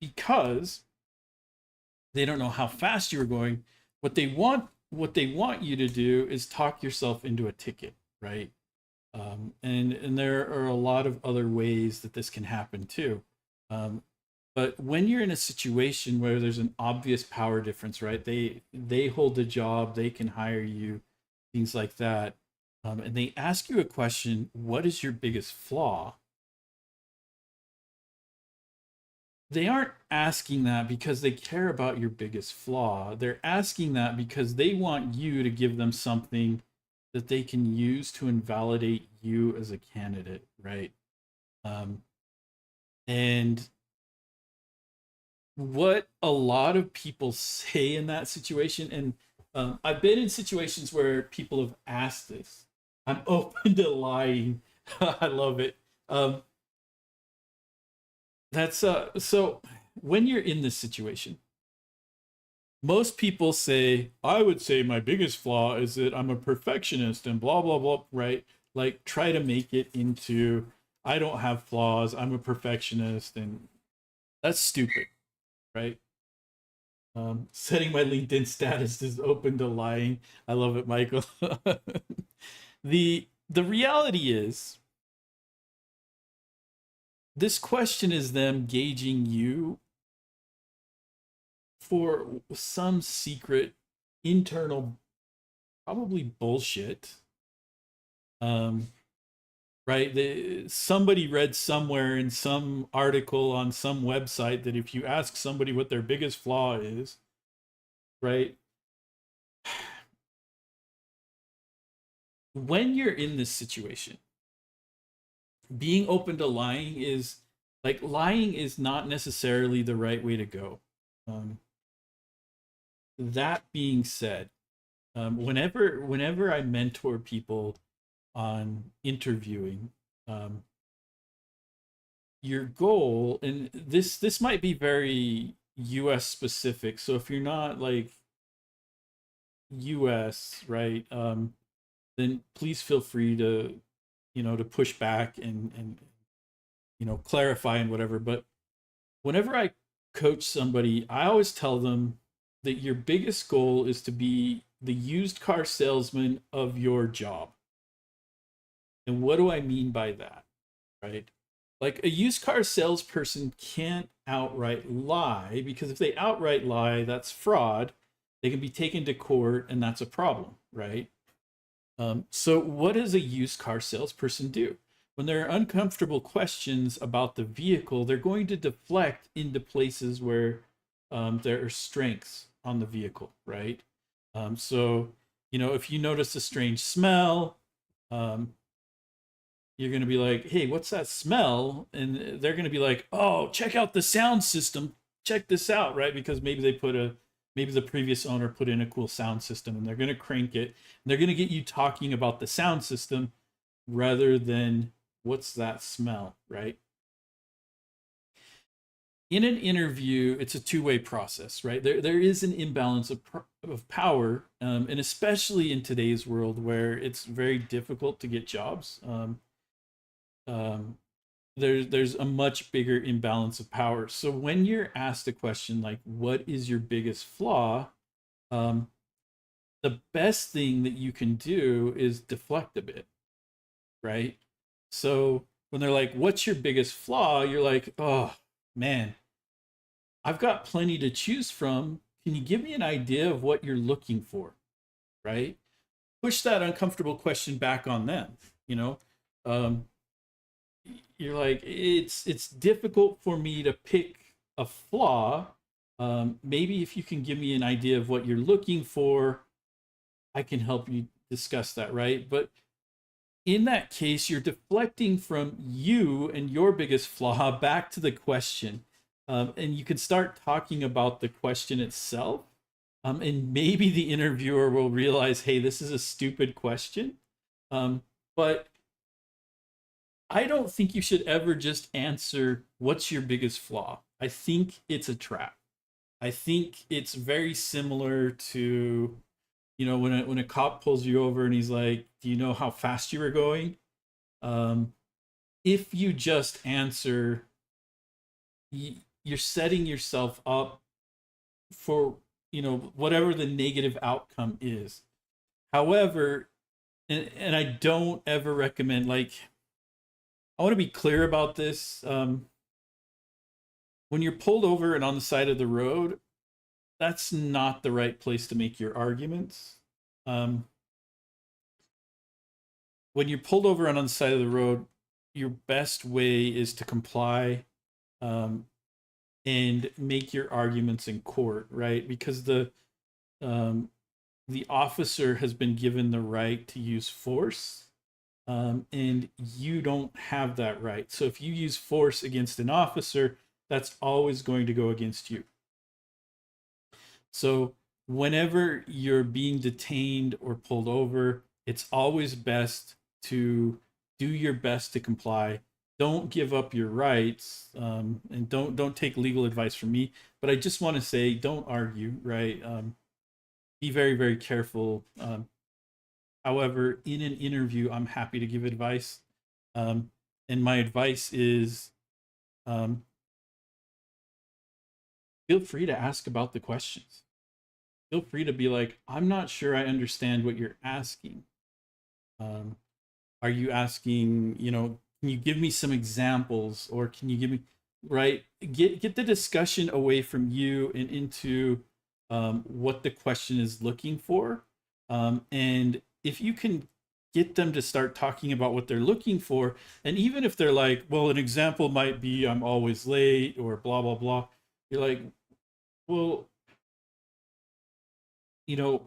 because they don't know how fast you were going. What they want you to do is talk yourself into a ticket, right? And there are a lot of other ways that this can happen too. Um, but when you're in a situation where there's an obvious power difference, right? They hold the job, they can hire you, things like that. And they ask you a question, what is your biggest flaw? They aren't asking that because they care about your biggest flaw. They're asking that because they want you to give them something that they can use to invalidate you as a candidate, right? Um, and what a lot of people say in that situation, and I've been in situations where people have asked this. I'm open to lying. I love it. Um, that's so when you're in this situation, most people say, I would say my biggest flaw is that I'm a perfectionist and blah, blah, blah, right? Like, try to make it into, I don't have flaws, I'm a perfectionist, and that's stupid, right? Setting my LinkedIn status is open to lying. I love it, Michael. The reality is, this question is them gauging you for some secret internal, probably bullshit. Um, right? Somebody read somewhere in some article on some website that if you ask somebody what their biggest flaw is, right? When you're in this situation, being open to lying is like lying is not necessarily the right way to go. Um, that being said, whenever I mentor people on interviewing, um, your goal, and this might be very US specific, so if you're not like US, right, then please feel free to, to push back and clarify and whatever. But whenever I coach somebody, I always tell them that your biggest goal is to be the used car salesman of your job. And what do I mean by that? Right? Like, a used car salesperson can't outright lie, because if they outright lie, that's fraud. They can be taken to court, and that's a problem, right? So, what does a used car salesperson do? When there are uncomfortable questions about the vehicle, they're going to deflect into places where there are strengths on the vehicle, right? So, if you notice a strange smell, um, you're going to be like, hey, what's that smell? And they're going to be like, oh, check out the sound system. Check this out, right? Because maybe the previous owner put in a cool sound system, and they're going to crank it. And they're going to get you talking about the sound system rather than what's that smell, right? In an interview, it's a two-way process, right? There is an imbalance of power, and especially in today's world where it's very difficult to get jobs. Um, there's a much bigger imbalance of power. So when you're asked a question like, "What is your biggest flaw?" Um, the best thing that you can do is deflect a bit, right? So when they're like, "What's your biggest flaw?" You're like, "Oh man, I've got plenty to choose from. Can you give me an idea of what you're looking for?" Right? Push that uncomfortable question back on them. You know, um, you're like, it's difficult for me to pick a flaw. Maybe if you can give me an idea of what you're looking for, I can help you discuss that, right? But in that case, you're deflecting from you and your biggest flaw back to the question. And you can start talking about the question itself. And maybe the interviewer will realize, hey, this is a stupid question. But I don't think you should ever just answer what's your biggest flaw. I think it's a trap. I think it's very similar to, when a cop pulls you over and he's like, "Do you know how fast you were going?" Um, if you just answer, you're setting yourself up for whatever the negative outcome is. However, and I don't ever recommend, like, I want to be clear about this. When you're pulled over and on the side of the road, that's not the right place to make your arguments. Um, when you're pulled over and on the side of the road, your best way is to comply, um, and make your arguments in court, right? Because um, the officer has been given the right to use force, and you don't have that right. So if you use force against an officer, that's always going to go against you. So whenever you're being detained or pulled over, it's always best to do your best to comply. Don't give up your rights, and don't take legal advice from me. But I just want to say, don't argue, right? Be very, very careful. However, in an interview, I'm happy to give advice. Um, and my advice is, um, feel free to ask about the questions. Feel free to be like, I'm not sure I understand what you're asking. Um, are you asking, can you give me some examples, or can you give me, right? Get the discussion away from you and into, what the question is looking for. And if you can get them to start talking about what they're looking for, and even if they're like, well, an example might be I'm always late or blah blah blah, you're like, well, you know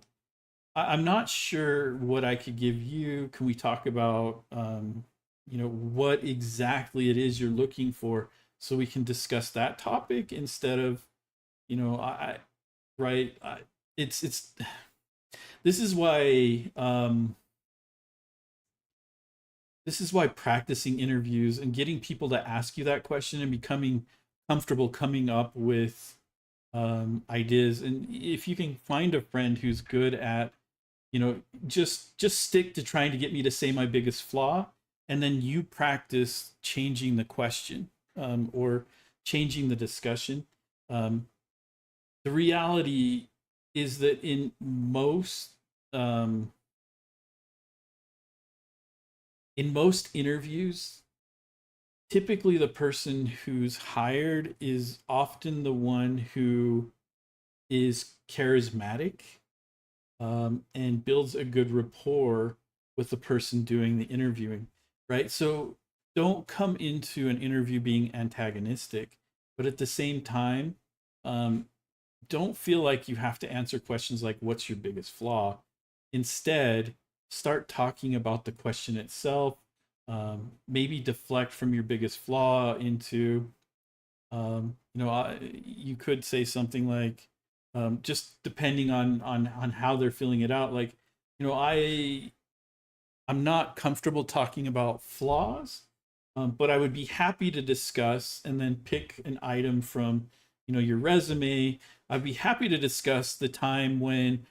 I'm not sure what I could give you. Can we talk about, what exactly it is you're looking for, so we can discuss that topic instead of, I right. It's this is why, practicing interviews and getting people to ask you that question and becoming comfortable coming up with, ideas. And if you can find a friend who's good at, just stick to trying to get me to say my biggest flaw, and then you practice changing the question, or changing the discussion. um, the reality is that um, in most interviews, typically the person who's hired is often the one who is charismatic, and builds a good rapport with the person doing the interviewing, right? So don't come into an interview being antagonistic, but at the same time, um, don't feel like you have to answer questions like, what's your biggest flaw? Instead, start talking about the question itself. Maybe deflect from your biggest flaw into, you could say something like, just depending on how they're feeling it out, like, I'm not comfortable talking about flaws, but I would be happy to discuss, and then pick an item from, your resume. I'd be happy to discuss the time when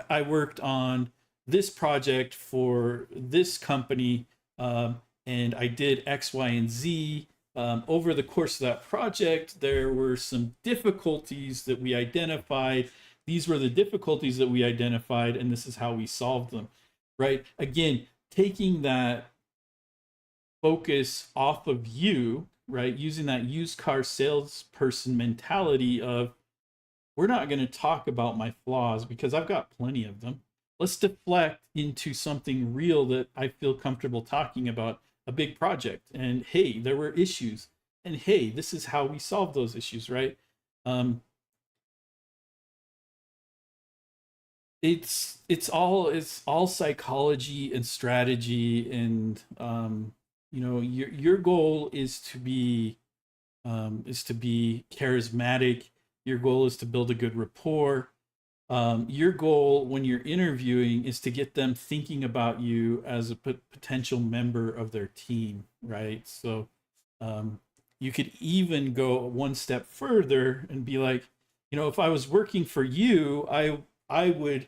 I worked on this project for this company, and I did X, Y, and Z. Over the course of that project, there were some difficulties that we identified. These were the difficulties that we identified, and this is how we solved them. Right? Again, taking that focus off of you, right? Using that used car salesperson mentality of, we're not going to talk about my flaws because I've got plenty of them. Let's deflect into something real that I feel comfortable talking about, a big project. And hey, there were issues. And hey, this is how we solve those issues, right? Um, it's all psychology and strategy, and, your goal is to be charismatic. Your goal is to build a good rapport. Your goal when you're interviewing is to get them thinking about you as a potential member of their team, right? So um, you could even go one step further and be like, if I was working for you, I would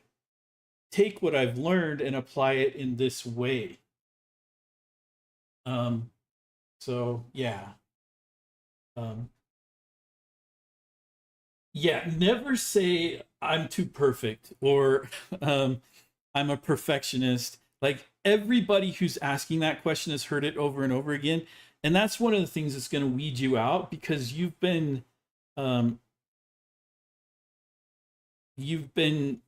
take what I've learned and apply it in this way. Um, so yeah, um, yeah. Never say I'm too perfect or um, I'm a perfectionist. Like everybody who's asking that question has heard it over and over again, and that's one of the things that's going to weed you out because um, you've been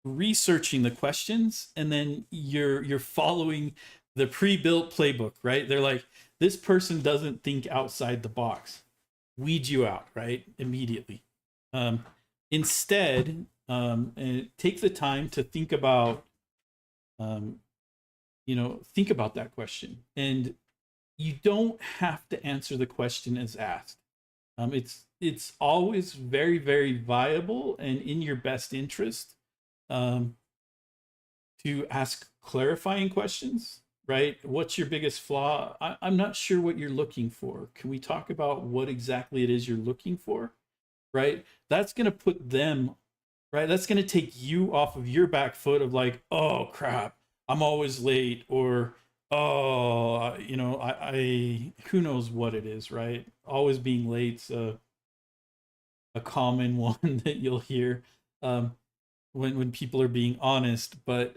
researching the questions and then you're following the pre-built playbook, right? They're like, this person doesn't think outside the box. Weed you out, right? Immediately. Um, Instead, take the time to um, think about that question. And you don't have to answer the question as asked. It's always very, very viable and in your best interest um, to ask clarifying questions, right? What's your biggest flaw? I'm not sure what you're looking for. Can we talk about what exactly it is you're looking for, right? That's going to put them, right? That's going to take you off of your back foot of like, oh crap, I'm always late, or oh, I who knows what it is, right? Always being late's a common one that you'll hear um, when people are being honest, but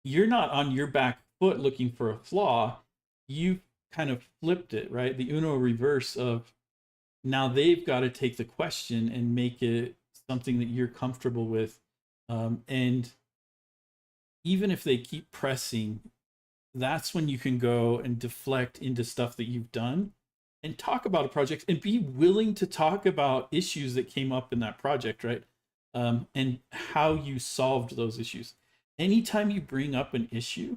you're not on your back foot looking for a flaw. You kind of flipped it, right? The Uno reverse of now they've got to take the question and make it something that you're comfortable with. And even if they keep pressing, that's when you can go and deflect into stuff that you've done and talk about a project and be willing to talk about issues that came up in that project, right? And how you solved those issues. Anytime you bring up an issue,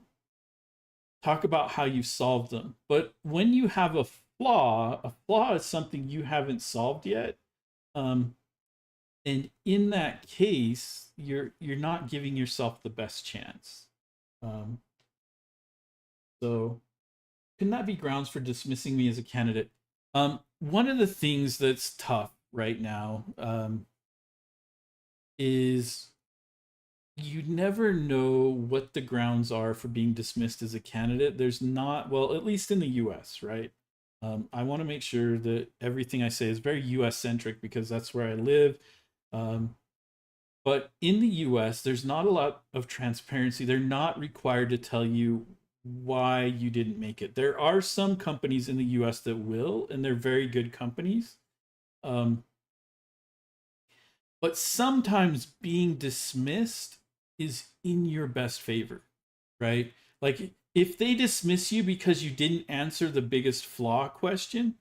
talk about how you solved them. But when you have a flaw is something you haven't solved yet. Um, and in that case, you're not giving yourself the best chance. Um, so can that be grounds for dismissing me as a candidate? One of the things that's tough right now is you never know what the grounds are for being dismissed as a candidate. There's not, well, at least in the US, right? I want to make sure that everything I say is very US centric because that's where I live. Um, but in the US, there's not a lot of transparency. They're not required to tell you why you didn't make it. There are some companies in the US that will, and they're very good companies. Um, but sometimes being dismissed is in your best favor, right? Like if they dismiss you because you didn't answer the biggest flaw question,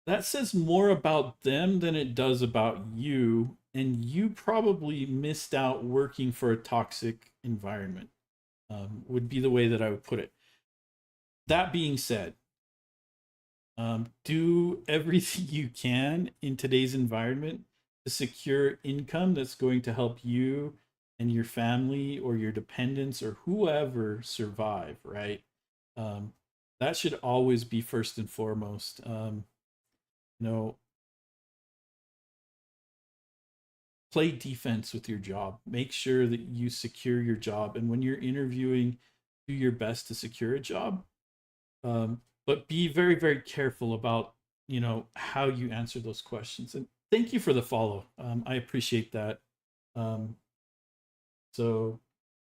that says more about them than it does about you. And you probably missed out working for a toxic environment, would be the way that I would put it. That being said, do everything you can in today's environment to secure income that's going to help you and your family or your dependents or whoever survive, right? Um, that should always be first and foremost. You know, play defense with your job. Make sure that you secure your job. And when you're interviewing, do your best to secure a job. But be very, very careful about, how you answer those questions. And thank you for the follow. I appreciate that. Um, so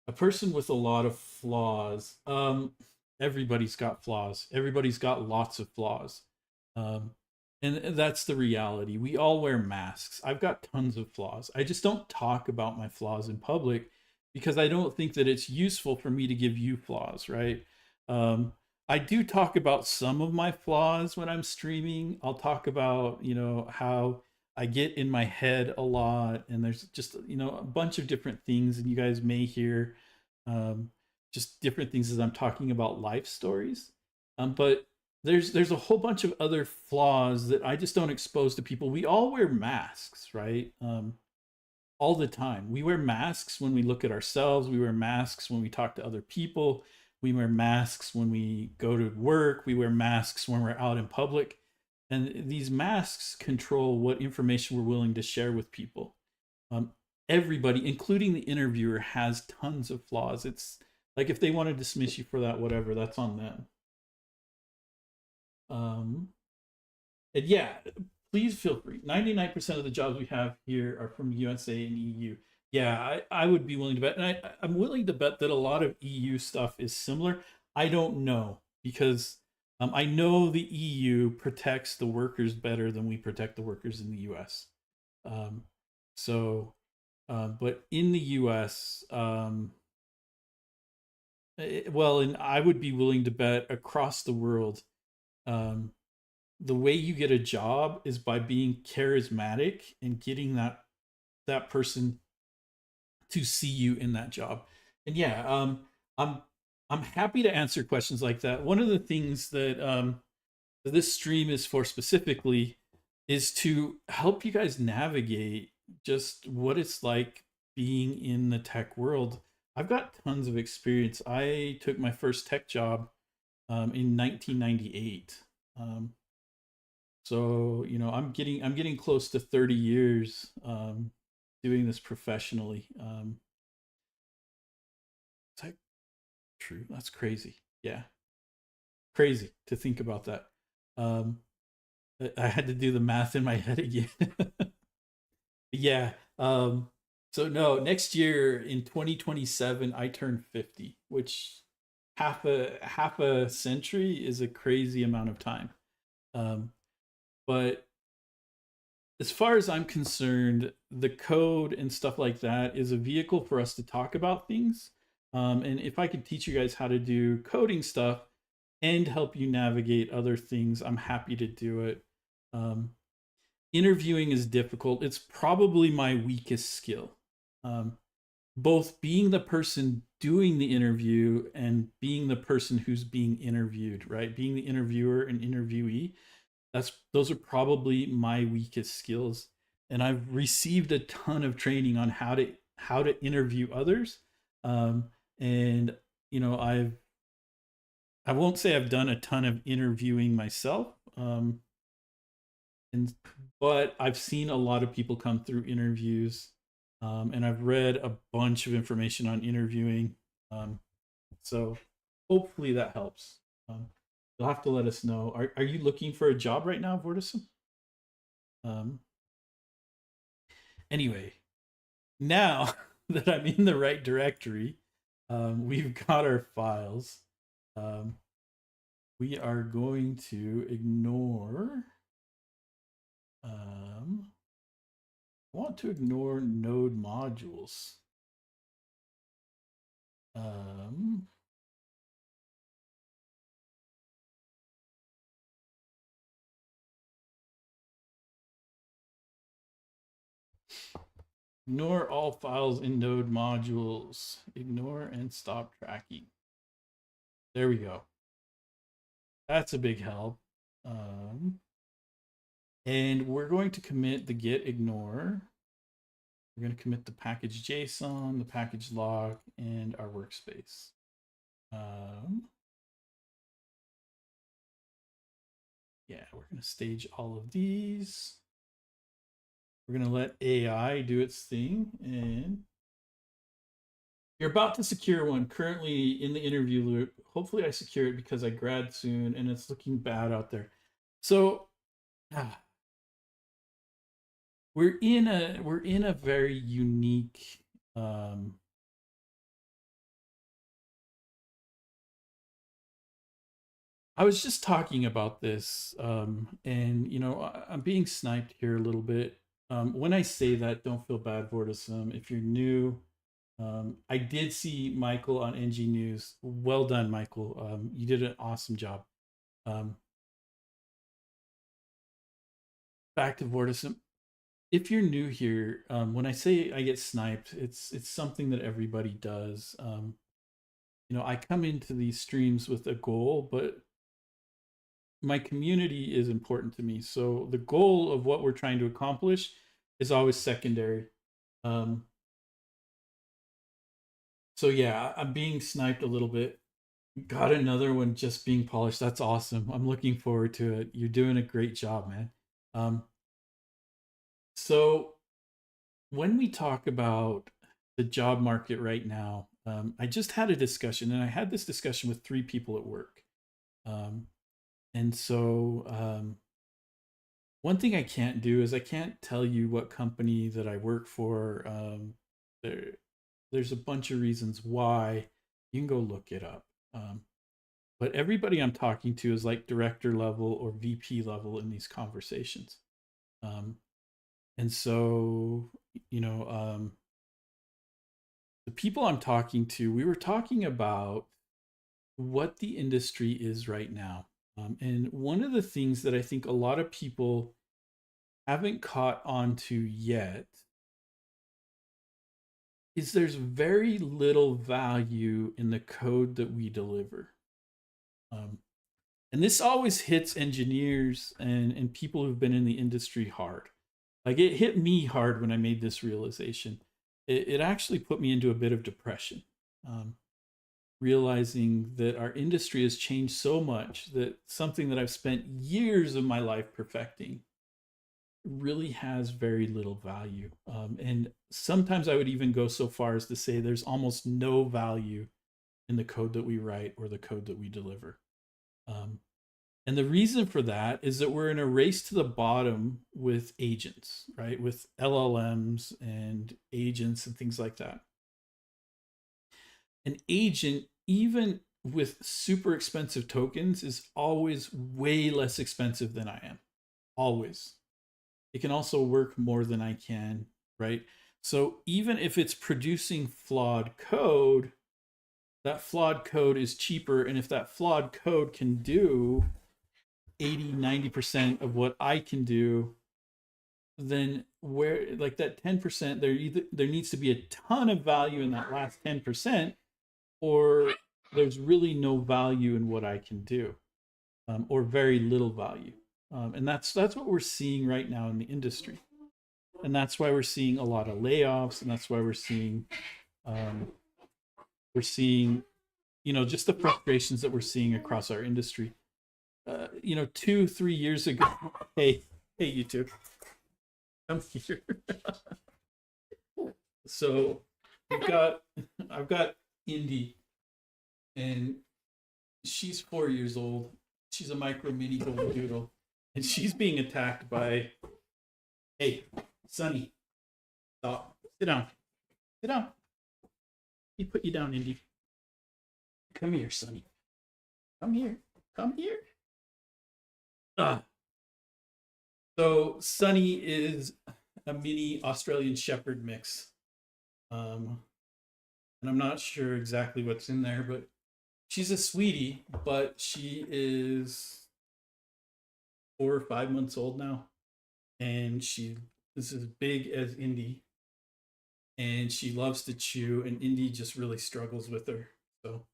a person with a lot of flaws, everybody's got flaws. Everybody's got lots of flaws. Um, and that's the reality. We all wear masks. I've got tons of flaws. I just don't talk about my flaws in public because I don't think that it's useful for me to give you flaws, right? Um, I do talk about some of my flaws when I'm streaming. I'll talk about, how I get in my head a lot, and there's just, a bunch of different things, and you guys may hear um, just different things as I'm talking about life stories. But there's a whole bunch of other flaws that I just don't expose to people. We all wear masks, right? All the time. We wear masks when we look at ourselves. We wear masks when we talk to other people. We wear masks when we go to work. We wear masks when we're out in public. And these masks control what information we're willing to share with people. Um, Everybody, including the interviewer, has tons of flaws. It's like if they want to dismiss you for that, whatever, that's on them. Um, and yeah, please feel free. 99% of the jobs we have here are from USA and EU. Yeah, I would be willing to bet. And I'm willing to bet that a lot of EU stuff is similar. I don't know because I know the EU protects the workers better than we protect the workers in the US. Um, so, but in the US, well, and I would be willing to bet across the world, um, the way you get a job is by being charismatic and getting that person to see you in that job. And yeah, I'm I'm happy to answer questions like that. One of the things that this stream is for specifically is to help you guys navigate just what it's like being in the tech world. I've got tons of experience. I took my first tech job in 1998. So I'm getting close to 30 years doing this professionally. Is that true? That's crazy. Yeah, crazy to think about that. Um, I had to do the math in my head again. Yeah. So no, next year in 2027, I turn 50, which half a century is a crazy amount of time. Um, but as far as I'm concerned, the code and stuff like that is a vehicle for us to talk about things. And if I could teach you guys how to do coding stuff and help you navigate other things, I'm happy to do it. Um, Interviewing is difficult. It's probably my weakest skill. Um, Both being the person doing the interview and being the person who's being interviewed, right? Being the interviewer and interviewee, those are probably my weakest skills. And I've received a ton of training on how to interview others. Um, and you know, I won't say I've done a ton of interviewing myself. And but I've seen a lot of people come through interviews, and I've read a bunch of information on interviewing. Um, so hopefully that helps. You'll have to let us know. Are you looking for a job right now, Vortison? Um, anyway, now that I'm in the right directory, we've got our files. Um, we are going to ignore. I want to ignore node modules. Um, Ignore all files in node modules. Ignore and stop tracking. There we go. That's a big help. And we're going to commit the get ignore. We're going to commit the package JSON, the package log, and our workspace. Yeah, we're going to stage all of these. We're going to let AI do its thing. And you're about to secure one currently in the interview loop. Hopefully I secure it because I grad soon and it's looking bad out there. So we're in a very unique I was just talking about this, and I'm being sniped here a little bit. When I say that, don't feel bad, Vortisum. If you're new, I did see Michael on NG News. Well done, Michael. You did an awesome job. Um, Back to Vortisum. If you're new here, when I say I get sniped, it's something that everybody does. I come into these streams with a goal, but my community is important to me. So the goal of what we're trying to accomplish is always secondary. Um, so yeah, I'm being sniped a little bit. Got another one just being polished. That's awesome. I'm looking forward to it. You're doing a great job, man. Um, so when we talk about the job market right now, I just had a discussion, and I had this discussion with 3 people at work. Um, and so one thing I can't do is I can't tell you what company that I work for. There, there's a bunch of reasons why. You can go look it up. But everybody I'm talking to is like director level or VP level in these conversations. Um, and so, you know, the people I'm talking to, we were talking about what the industry is right now. And one of the things that I think a lot of people haven't caught on to yet is there's very little value in the code that we deliver. Um, and this always hits engineers and people who've been in the industry hard. Like it hit me hard when I made this realization. It actually put me into a bit of depression, realizing that our industry has changed so much that something that I've spent years of my life perfecting really has very little value. And sometimes I would even go so far as to say there's almost no value in the code that we write or the code that we deliver. Um, and the reason for that is that we're in a race to the bottom with agents, right? With LLMs and agents and things like that. An agent, even with super expensive tokens, is always way less expensive than I am. Always. It can also work more than I can, right? So even if it's producing flawed code, that flawed code is cheaper. And if that flawed code can do 80-90% of what I can do, then where like that 10%, there needs to be a ton of value in that last 10%, or there's really no value in what I can do, or very little value. And that's what we're seeing right now in the industry, and that's why we're seeing a lot of layoffs, and that's why um, we're seeing just the frustrations that we're seeing across our industry. 2-3 years ago, hey, you two, come here. So I've got Indy, and she's 4 years old. She's a micro mini golden doodle, and she's being attacked by, hey, Sunny, stop, sit down, sit down. He put you down, Indy. Come here, Sunny. Come here. Come here. Ah. So Sunny is a mini Australian Shepherd mix. And I'm not sure exactly what's in there, but she's a sweetie, but she is 4 or 5 months old now. And she is as big as Indy. And she loves to chew, and Indy just really struggles with her. So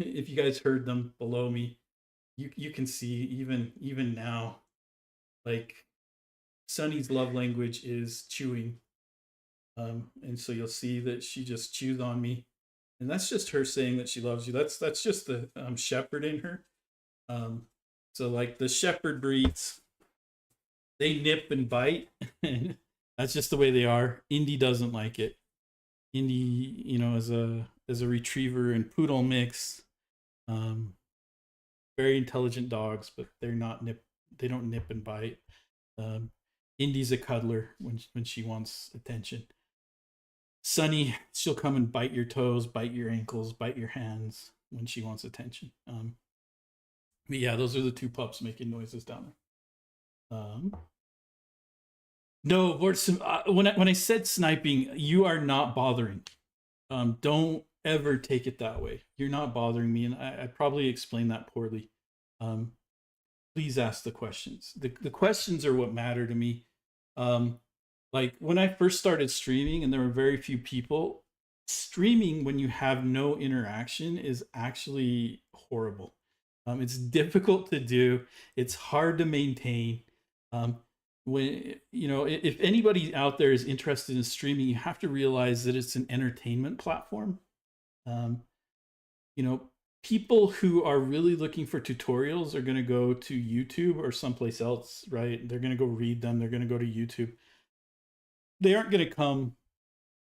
if you guys heard them below me, you can see even now, like Sunny's love language is chewing. And so you'll see that she just chews on me, and that's just her saying that she loves you. That's just the shepherd in her. So like the shepherd breeds, they nip and bite. That's just the way they are. Indy doesn't like it. Indy, as a retriever and poodle mix, very intelligent dogs, but they don't nip and bite. Indy's a cuddler when she wants attention. Sunny, she'll come and bite your toes, bite your ankles, bite your hands when she wants attention. But yeah, those are the 2 pups making noises down there. No, when I said sniping, you are not bothering. Don't ever take it that way. You're not bothering me, and I probably explained that poorly. Please ask the questions. The questions are what matter to me. Like when I first started streaming and there were very few people, streaming when you have no interaction is actually horrible. It's difficult to do. It's hard to maintain. Um, when if anybody out there is interested in streaming, you have to realize that it's an entertainment platform. Um, you know, people who are really looking for tutorials are going to go to YouTube or someplace else, right? They're going to go read them. They're going to go to YouTube. They aren't going to come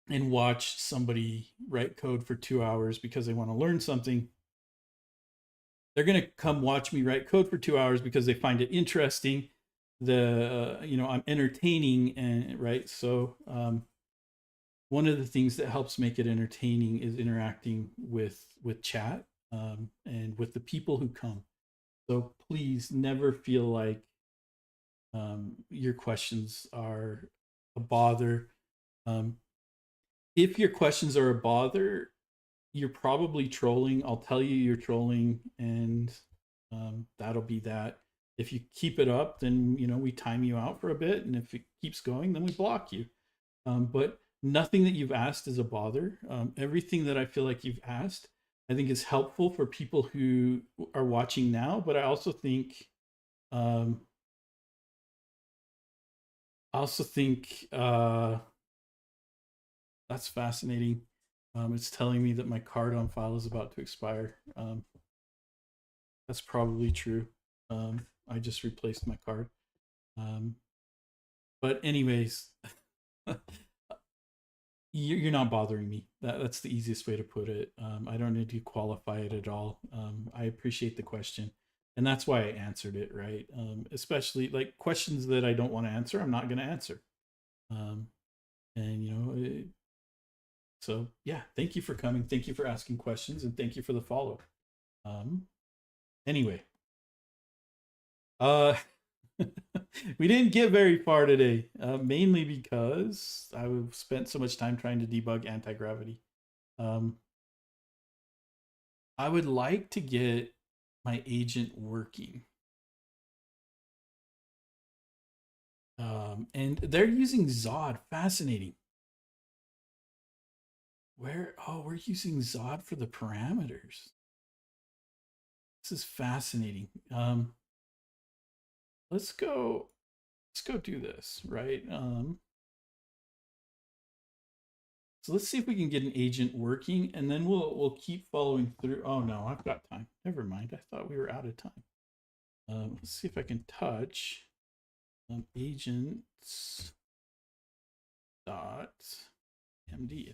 and watch somebody write code for 2 hours because they want to learn something. They're going to come watch me write code for 2 hours because they find it interesting. I'm entertaining, and right. So one of the things that helps make it entertaining is interacting with chat, and with the people who come. So please never feel like your questions are a bother. If your questions are a bother, you're probably trolling. I'll tell you you're trolling, and that'll be that. If you keep it up, then we time you out for a bit, and if it keeps going, then we block you. But nothing that you've asked is a bother. Everything that I feel like you've asked, I think is helpful for people who are watching now. But um, I also think that's fascinating. It's telling me that my card on file is about to expire. That's probably true. I just replaced my card. Um, but anyways, you're not bothering me. That's the easiest way to put it. I don't need to qualify it at all. I appreciate the question, and that's why I answered it, right? Especially like questions that I don't want to answer, I'm not going to answer. Um, and so yeah, thank you for coming. Thank you for asking questions, and thank you for the follow. Um, anyway, uh, we didn't get very far today, mainly because I've spent so much time trying to debug anti-gravity. I would like to get my agent working. And they're using Zod. Fascinating. We're using Zod for the parameters. This is fascinating. Let's go do this, right? So let's see if we can get an agent working, and then we'll keep following through. Oh no, I've got time. Never mind. I thought we were out of time. Let's see if I can touch agents dot md.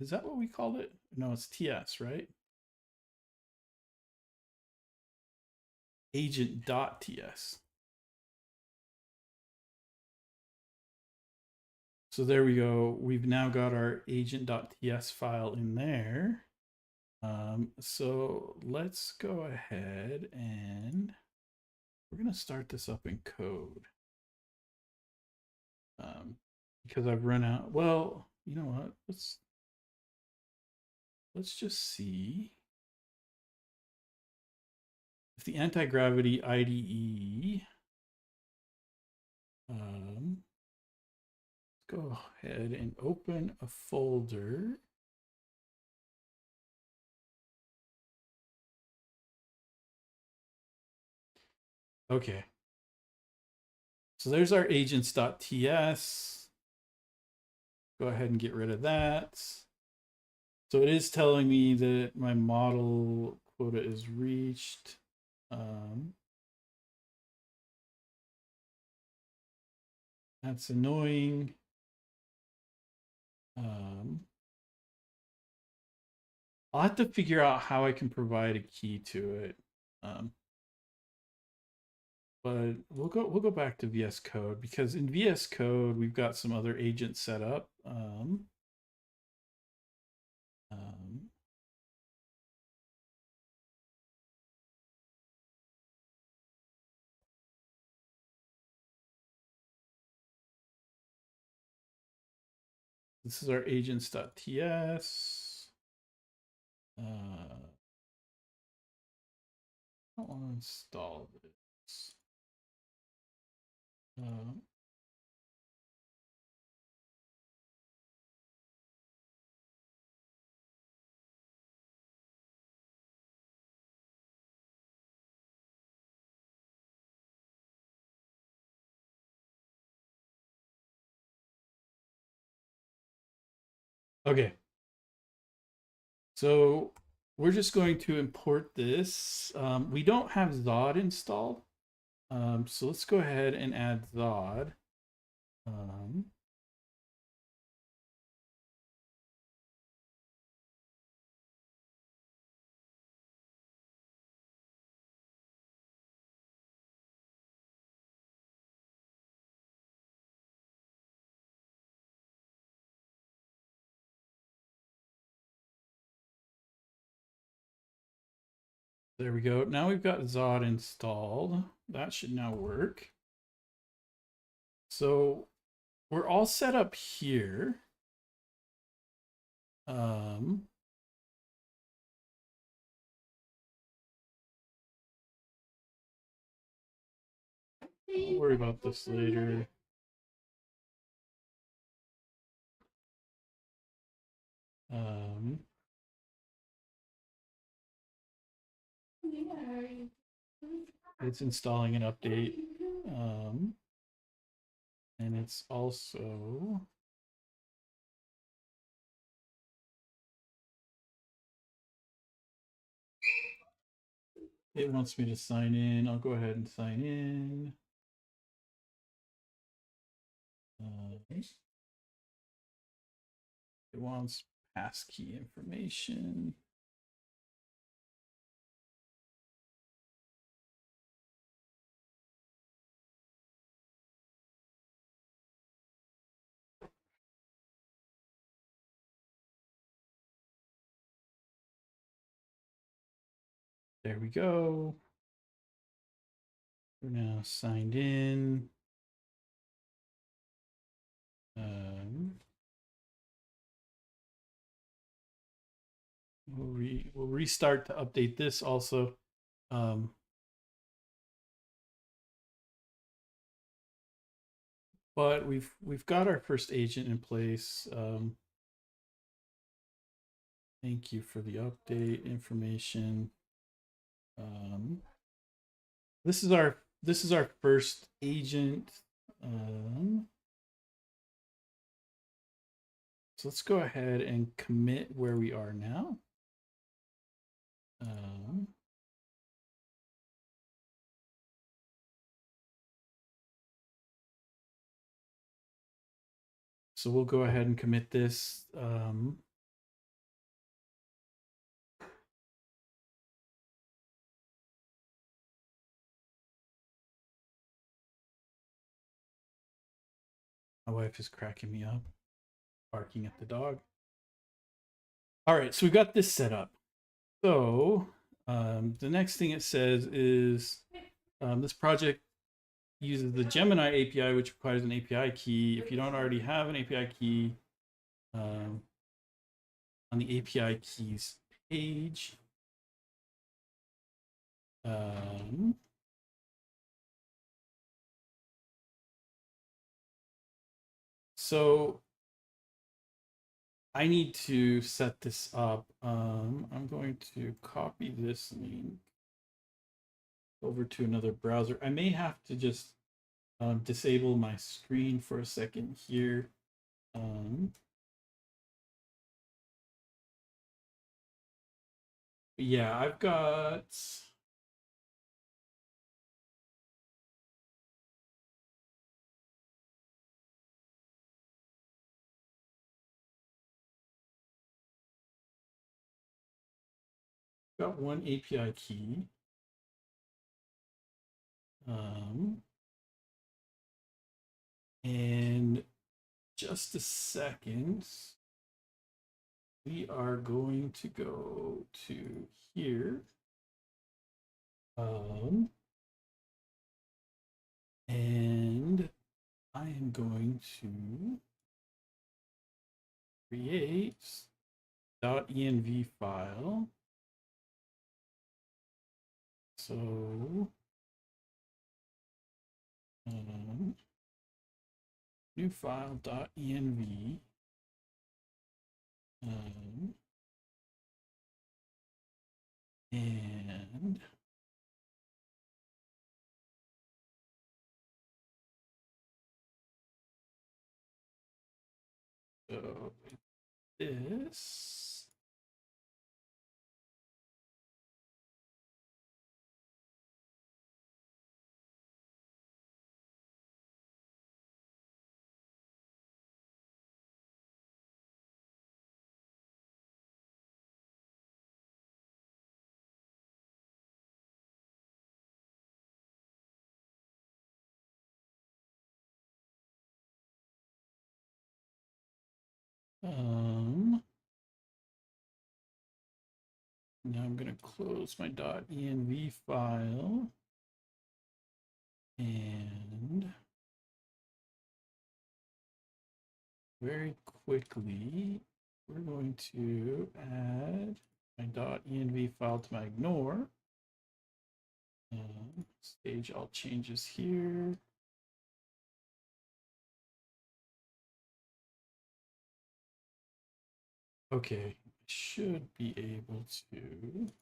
Is that what we called it? No, it's ts, right? Agent dot ts. So there we go. We've now got our agent.ts file in there. So let's go ahead and we're going to start this up in code. Because I've run out. Well, you know what? Let's just see if the anti-gravity IDE. Let's go ahead and open a folder. Okay. So there's our agents.ts. Go ahead and get rid of that. So it is telling me that my model quota is reached. That's annoying. I'll have to figure out how I can provide a key to it. But we'll go back to VS Code, because in VS Code we've got some other agents set up. This is our agents.ts. I don't want to install this. Okay, so we're just going to import this. We don't have Zod installed, so let's go ahead and add Zod. Um, there we go. Now we've got Zod installed. That should now work. So we're all set up here. Um, We'll worry about this later. Um, it's installing an update. And it's also it wants me to sign in. I'll go ahead and sign in. It wants passkey information. There we go. We're now signed in. We'll restart to update this also. But we've got our first agent in place. Thank you for the update information. This is our first agent. So let's go ahead and commit where we are now. So we'll go ahead and commit this. My wife is cracking me up, barking at the dog. All right, so we got this set up. So the next thing it says is this project uses the Gemini API, which requires an API key. If you don't already have an API key, on the API keys page, so I need to set this up. I'm going to copy this link over to another browser. I may have to just disable my screen for a second here. Yeah, I've got one API key. And just a second, we are going to go to here. And I am going to create .env file. So new file .env. And so this. Now I'm going to close my .env file and very quickly we're going to add my .env file to my ignore. Stage all changes here. Okay, should be able to.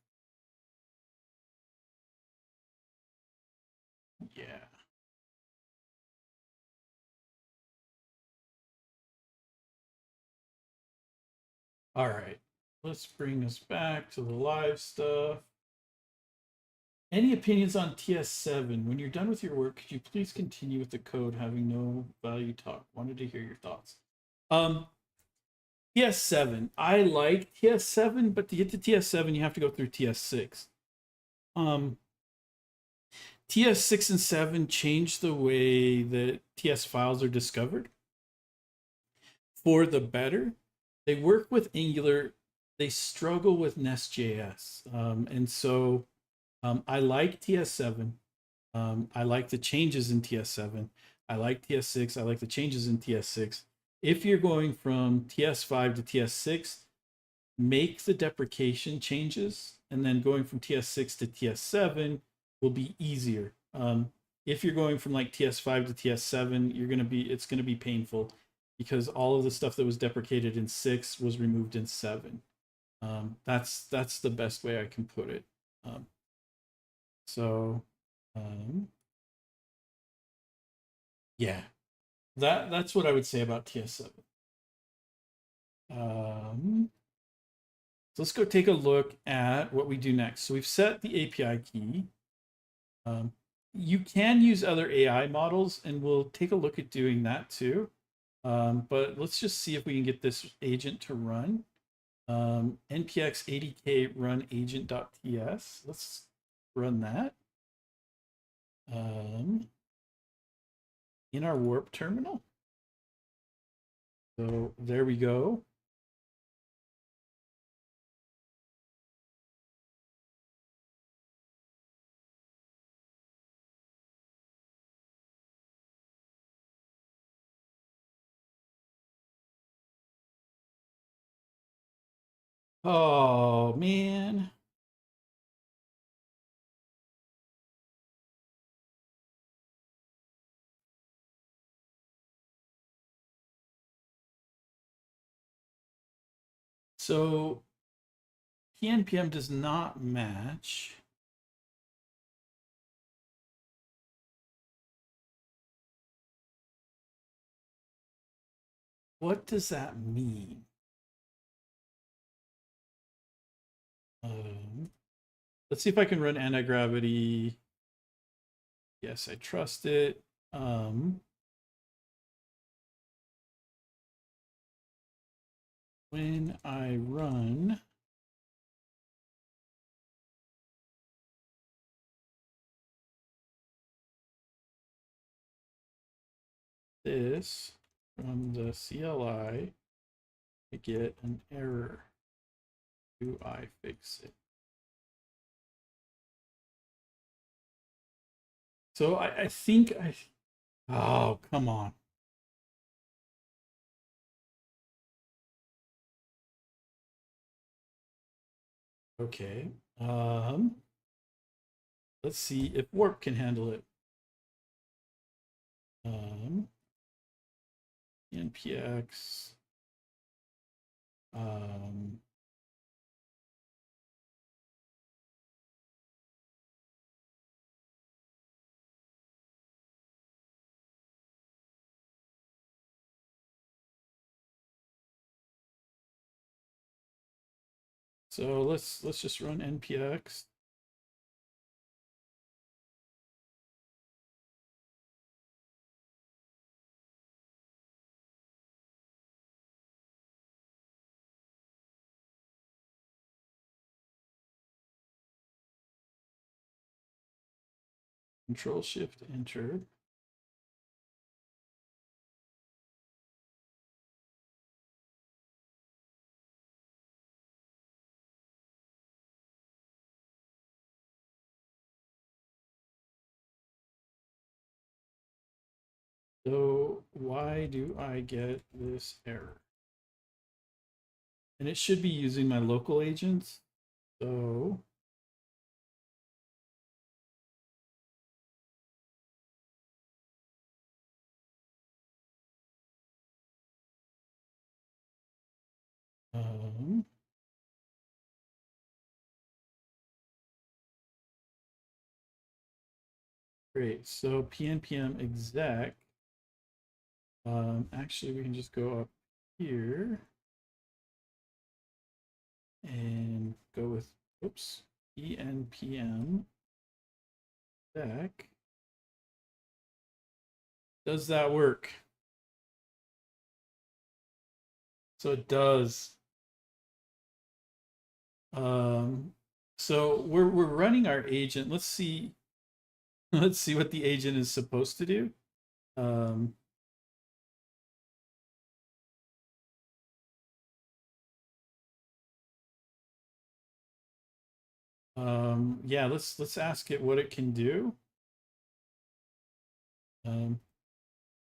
Yeah. All right, let's bring us back to the live stuff. Any opinions on TS7? When you're done with your work, could you please continue with the code having no value talk? Wanted to hear your thoughts. TS7. I like TS7, but to get to TS7, you have to go through TS6. TS6 and 7 changed the way that TS files are discovered for the better. They work with Angular. They struggle with Nest.js. And so I like TS7. I like the changes in TS7. I like TS6. I like the changes in TS6. If you're going from TS5 to TS6, make the deprecation changes, and then going from TS6 to TS7 will be easier. If you're going from like TS5 to TS7, it's gonna be painful because all of the stuff that was deprecated in 6 was removed in 7. That's the best way I can put it. So yeah, that's what I would say about TS7. So let's go take a look at what we do next. So we've set the API key. You can use other AI models, and we'll take a look at doing that too. But let's just see if we can get this agent to run. npx adk run agent.ts. Let's run that. In our warp terminal. So there we go. Oh man. So PNPM does not match. What does that mean? Let's see if I can run anti-gravity. Yes, I trust it. When I run this from the CLI, I get an error. Do I fix it? So I think oh, come on. Okay. Let's see if warp can handle it. npx So let's just run npx. Control Shift Enter. So why do I get this error? And it should be using my local agents. So great. So pnpm exec. Actually, we can just go up here and go with, oops, enpm exec. Does that work? So it does. So we're running our agent. Let's see. Let's see what the agent is supposed to do. Yeah, let's ask it what it can do.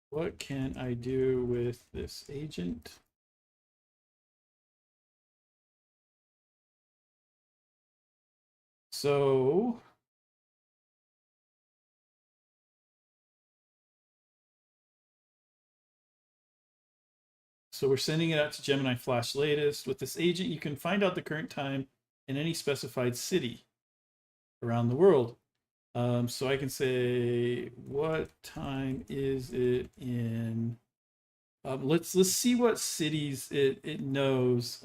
What can I do with this agent? So we're sending it out to Gemini Flash latest. With this agent, you can find out the current time in any specified city around the world. So I can say, what time is it in? Let's see what cities it knows.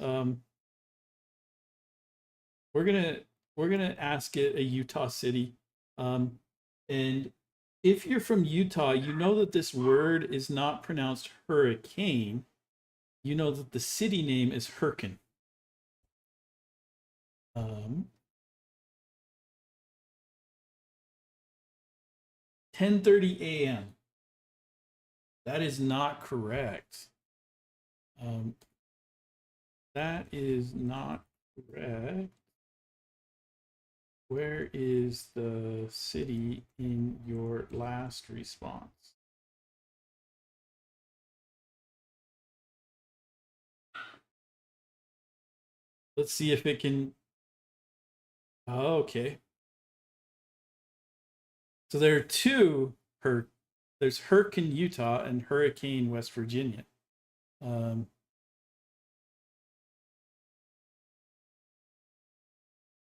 We're gonna ask it a Utah city, and if you're from Utah, you know that this word is not pronounced hurricane. You know that the city name is Herkin. 10:30 a.m. That is not correct. That is not correct. Where is the city in your last response? Let's see if it can. Oh, okay. So there are two there's Hurricane Utah and Hurricane West Virginia. The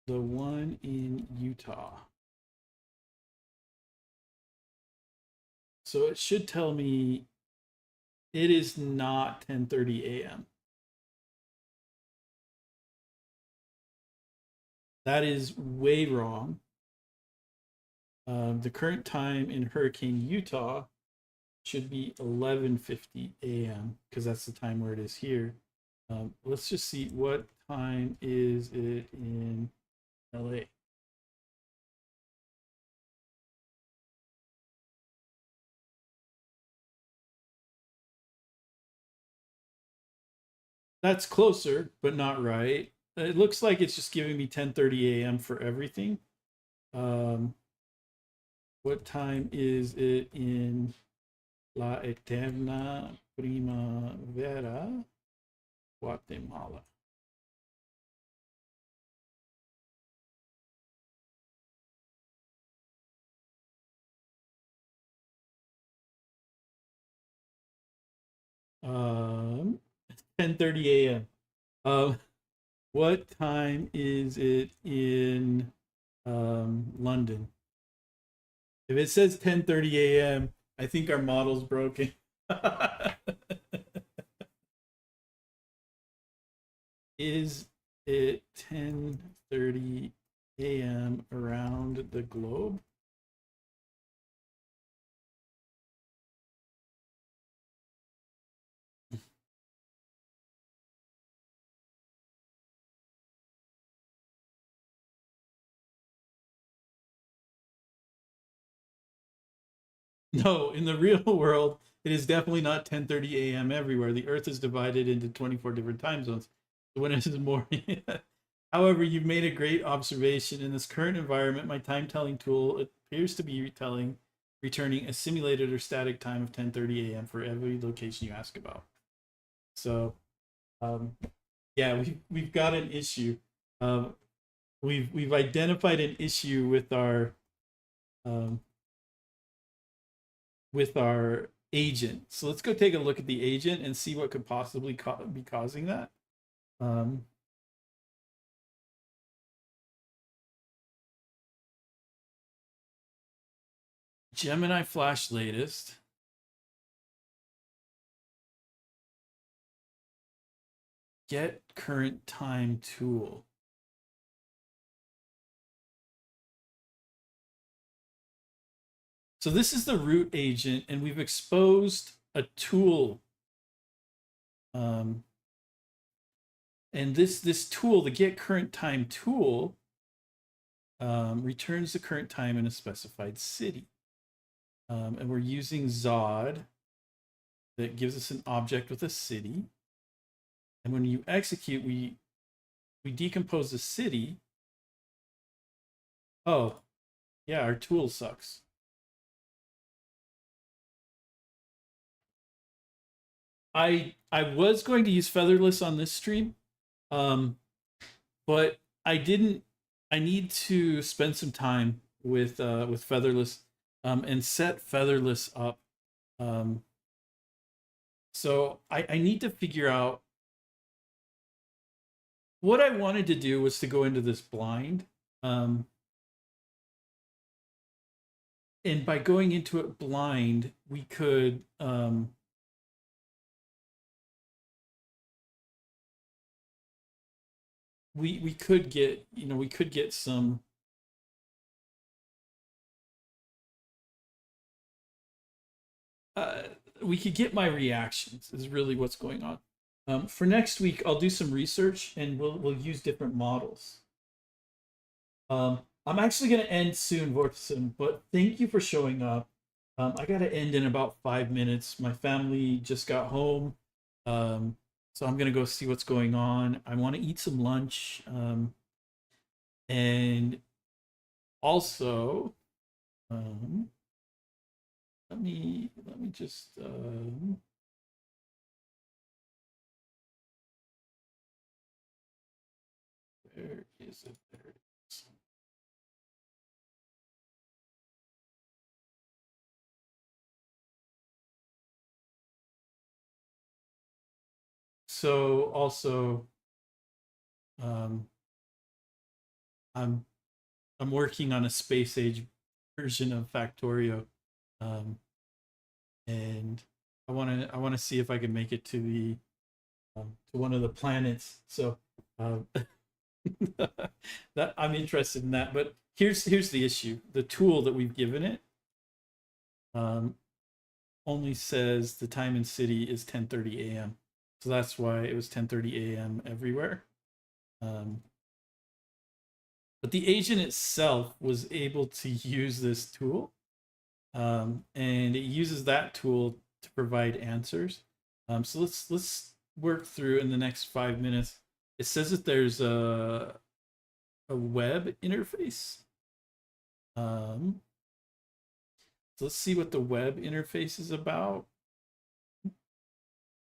one in Utah. So it should tell me it is not 10:30 a.m. That is way wrong. The current time in Hurricane Utah should be 11:50 a.m. because that's the time where it is here. Let's just see, what time is it in LA? That's closer, but not right. It looks like it's just giving me 10:30 a.m. for everything. What time is it in La Eterna Primavera, Guatemala? Um, 10:30 a.m. What time is it in London? If it says 10:30 a.m., I think our model's broken. Is it 10:30 a.m. around the globe? No, in the real world, it is definitely not 10:30 a.m. everywhere. The Earth is divided into 24 different time zones. So when it is morning, however, you've made a great observation. In this current environment, my time telling tool appears to be returning a simulated or static time of 10:30 a.m. for every location you ask about. So, um, yeah, we've got an issue. Um, we've identified an issue um, with our agent. So let's go take a look at the agent and see what could possibly be causing that. Um, Gemini Flash latest. Get current time tool. So this is the root agent, and we've exposed a tool. Um, and this tool, the get current time tool, returns the current time in a specified city. And we're using Zod that gives us an object with a city. And when you execute, we decompose the city. Oh, yeah, our tool sucks. I was going to use featherless on this stream, um, but I didn't. I need to spend some time with featherless, and set featherless up. Um, so I need to figure out what I wanted to do was to go into this blind. Um, and by going into it blind, we could we could get, we could get some uh we could get my reactions is really what's going on. For next week, I'll do some research and we'll use different models. I'm actually going to end soon, Vortison, but thank you for showing up. I got to end in about 5 minutes. My family just got home, um, so I'm going to go see what's going on. I want to eat some lunch, and also, um, let me just where is it? There it is. So also, um, I'm I'm working on a space age version of Factorio, um, and I want to see if I can make it to one of the planets. So um, that I'm interested in that. But here's the issue: the tool that we've given it um, only says the time in city is 10:30 a.m. So that's why it was 10:30 a.m. everywhere. Um, but the agent itself was able to use this tool, and it uses that tool to provide answers. So let's work through in the next 5 minutes. It says that there's a web interface. Um, so let's see what the web interface is about.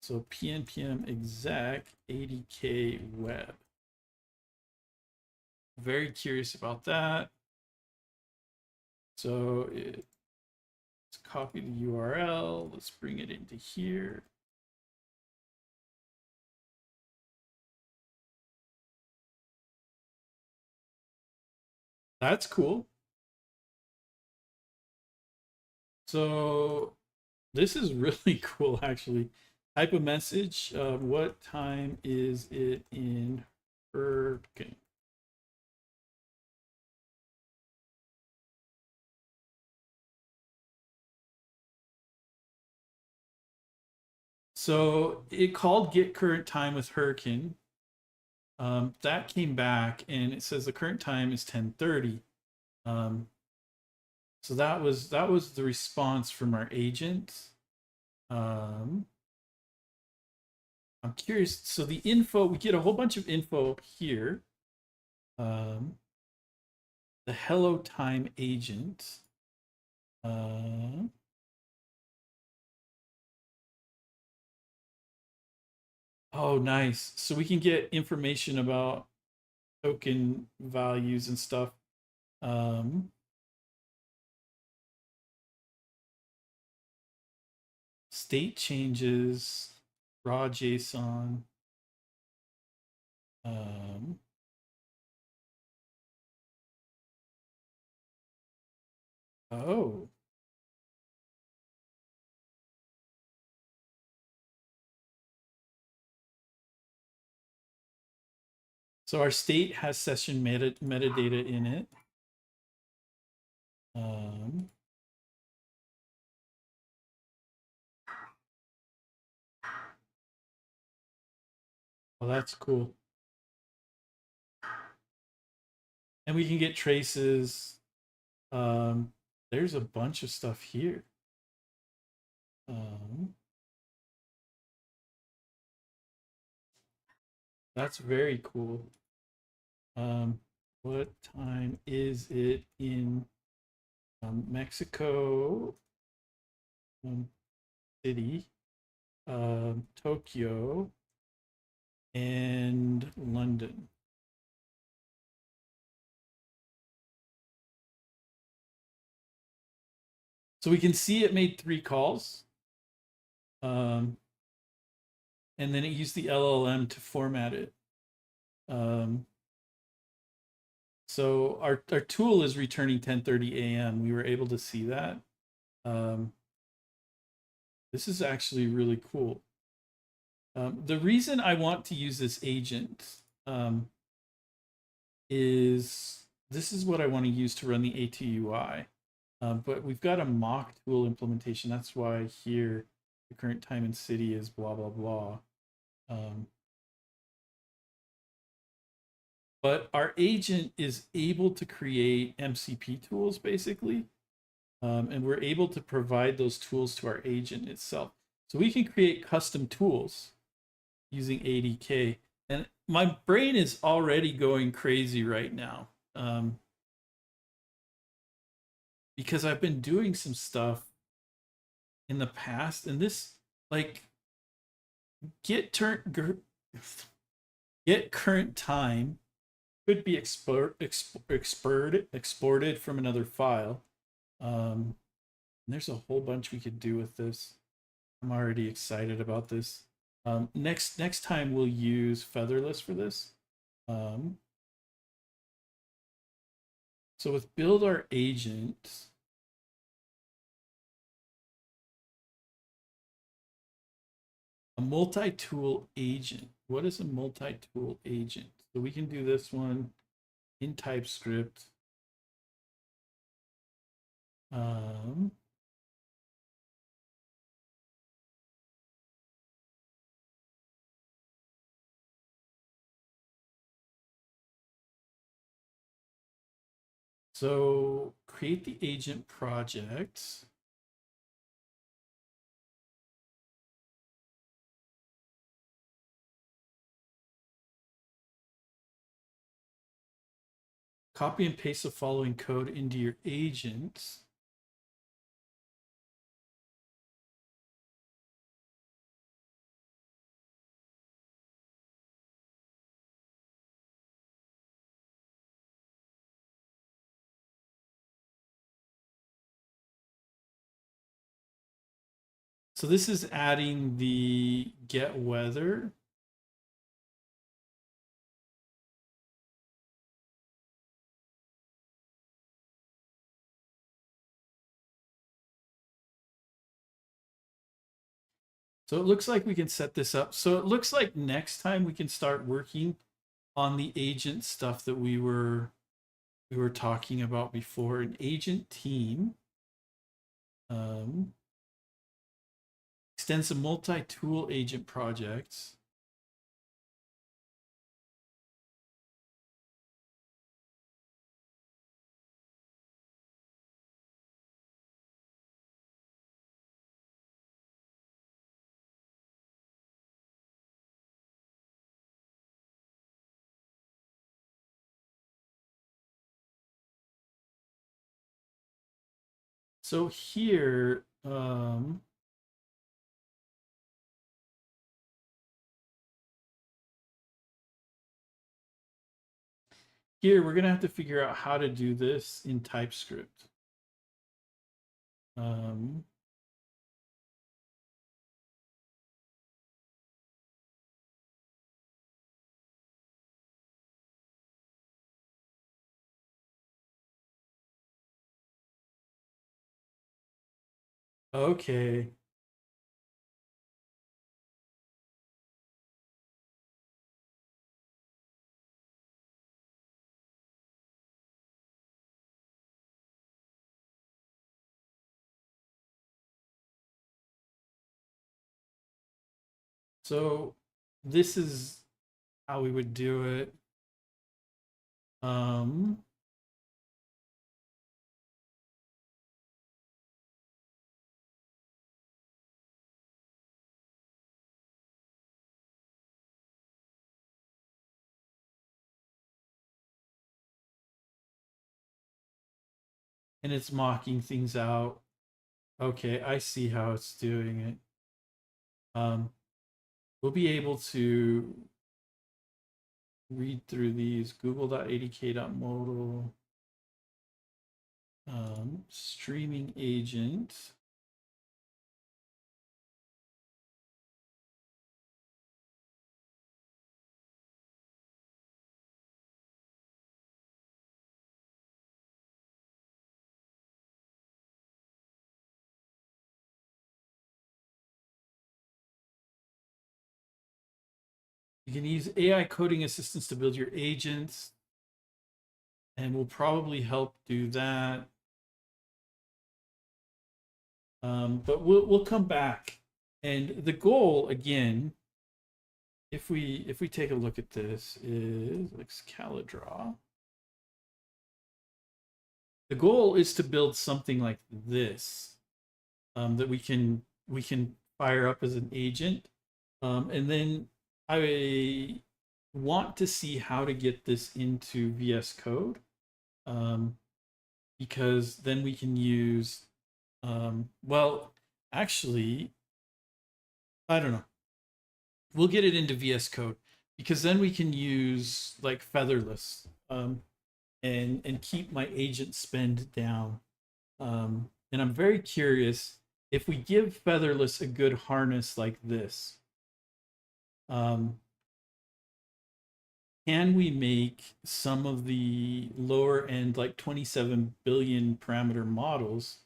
So PNPM exec ADK web. Very curious about that. So let's copy the URL. Let's bring it into here. That's cool. So this is really cool, actually. Type a message. What time is it in Hurricane. So it called get current time with Hurricane. That came back and it says the current time is 10:30. Um, so that was the response from our agent. Um, I'm curious. So the info, we get a whole bunch of info here. Um, the hello time agent. Uh, oh, nice. So we can get information about token values and stuff. Um, State changes, raw JSON. Um, oh, so our state has session metadata in it. Um, well, that's cool. And we can get traces. Um, there's a bunch of stuff here. Um, that's very cool. What time is it in Mexico City, Tokyo, and London? So we can see it made 3 calls. Um, and then it used the LLM to format it. Um, so our tool is returning 10:30 a.m. We were able to see that. Um, this is actually really cool. The reason I want to use this agent um, is this is what I want to use to run the ATUI. But we've got a mock tool implementation. That's why here the current time in city is blah, blah, blah. But our agent is able to create MCP tools basically. And we're able to provide those tools to our agent itself. So we can create custom tools using ADK. And my brain is already going crazy right now because I've been doing some stuff in the past, and this like get get current time could be exported from another file. And there's a whole bunch we could do with this. I'm already excited about this. Next time we'll use Featherless for this. So with build our agent, a multi-tool agent. What is a multi-tool agent? So we can do this one in TypeScript. Um, so create the agent project. Copy and paste the following code into your agent. So this is adding the get weather. So it looks like we can set this up. So it looks like next time we can start working on the agent stuff that we were talking about before. An agent team um, extends to multi-tool agent projects. So here, here we're gonna have to figure out how to do this in TypeScript. Um, okay. So this is how we would do it. Um, and it's mocking things out. Okay, I see how it's doing it. We'll be able to read through these. Google.adk.modal, streaming agent. You can use AI coding assistance to build your agents, and we'll probably help do that. But we'll come back, and the goal again, if we take a look at this, is like Scaladraw. The goal is to build something like this that we can fire up as an agent, and then I want to see how to get this into VS Code, um, because then we can use. Well, actually, I don't know. We'll get it into VS Code because then we can use like featherless, and keep my agent spend down. And I'm very curious if we give featherless a good harness like this. Um, can we make some of the lower end, like 27 billion parameter models,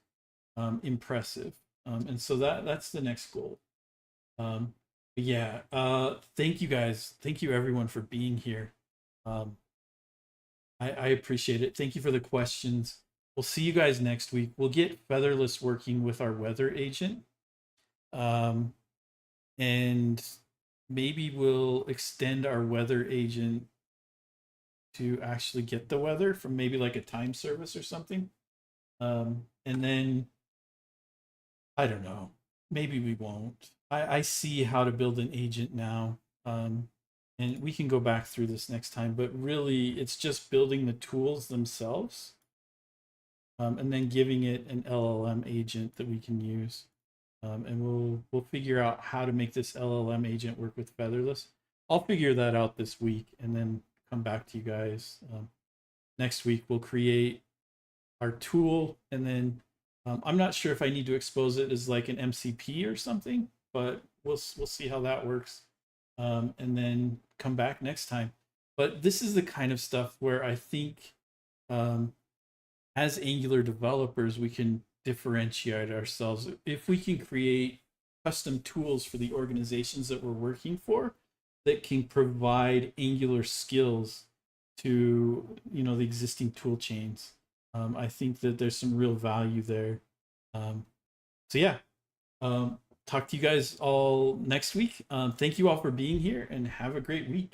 impressive? And so that's the next goal. Um, yeah. Thank you guys. Thank you everyone for being here. Um, I appreciate it. Thank you for the questions. We'll see you guys next week. We'll get Featherless working with our weather agent. Um, and maybe we'll extend our weather agent to actually get the weather from maybe like a time service or something. And then I don't know. Maybe we won't. I see how to build an agent now. And we can go back through this next time, but really it's just building the tools themselves, and then giving it an LLM agent that we can use. And we'll figure out how to make this LLM agent work with Featherless. I'll figure that out this week and then come back to you guys. Next week we'll create our tool, and then I'm not sure if I need to expose it as like an MCP or something, but we'll see how that works, and then come back next time. But this is the kind of stuff where I think, um, as Angular developers, we can differentiate ourselves if we can create custom tools for the organizations that we're working for. that can provide Angular skills to, you know, the existing tool chains. I think that there's some real value there. Um, so yeah, talk to you guys all next week. Thank you all for being here and have a great week.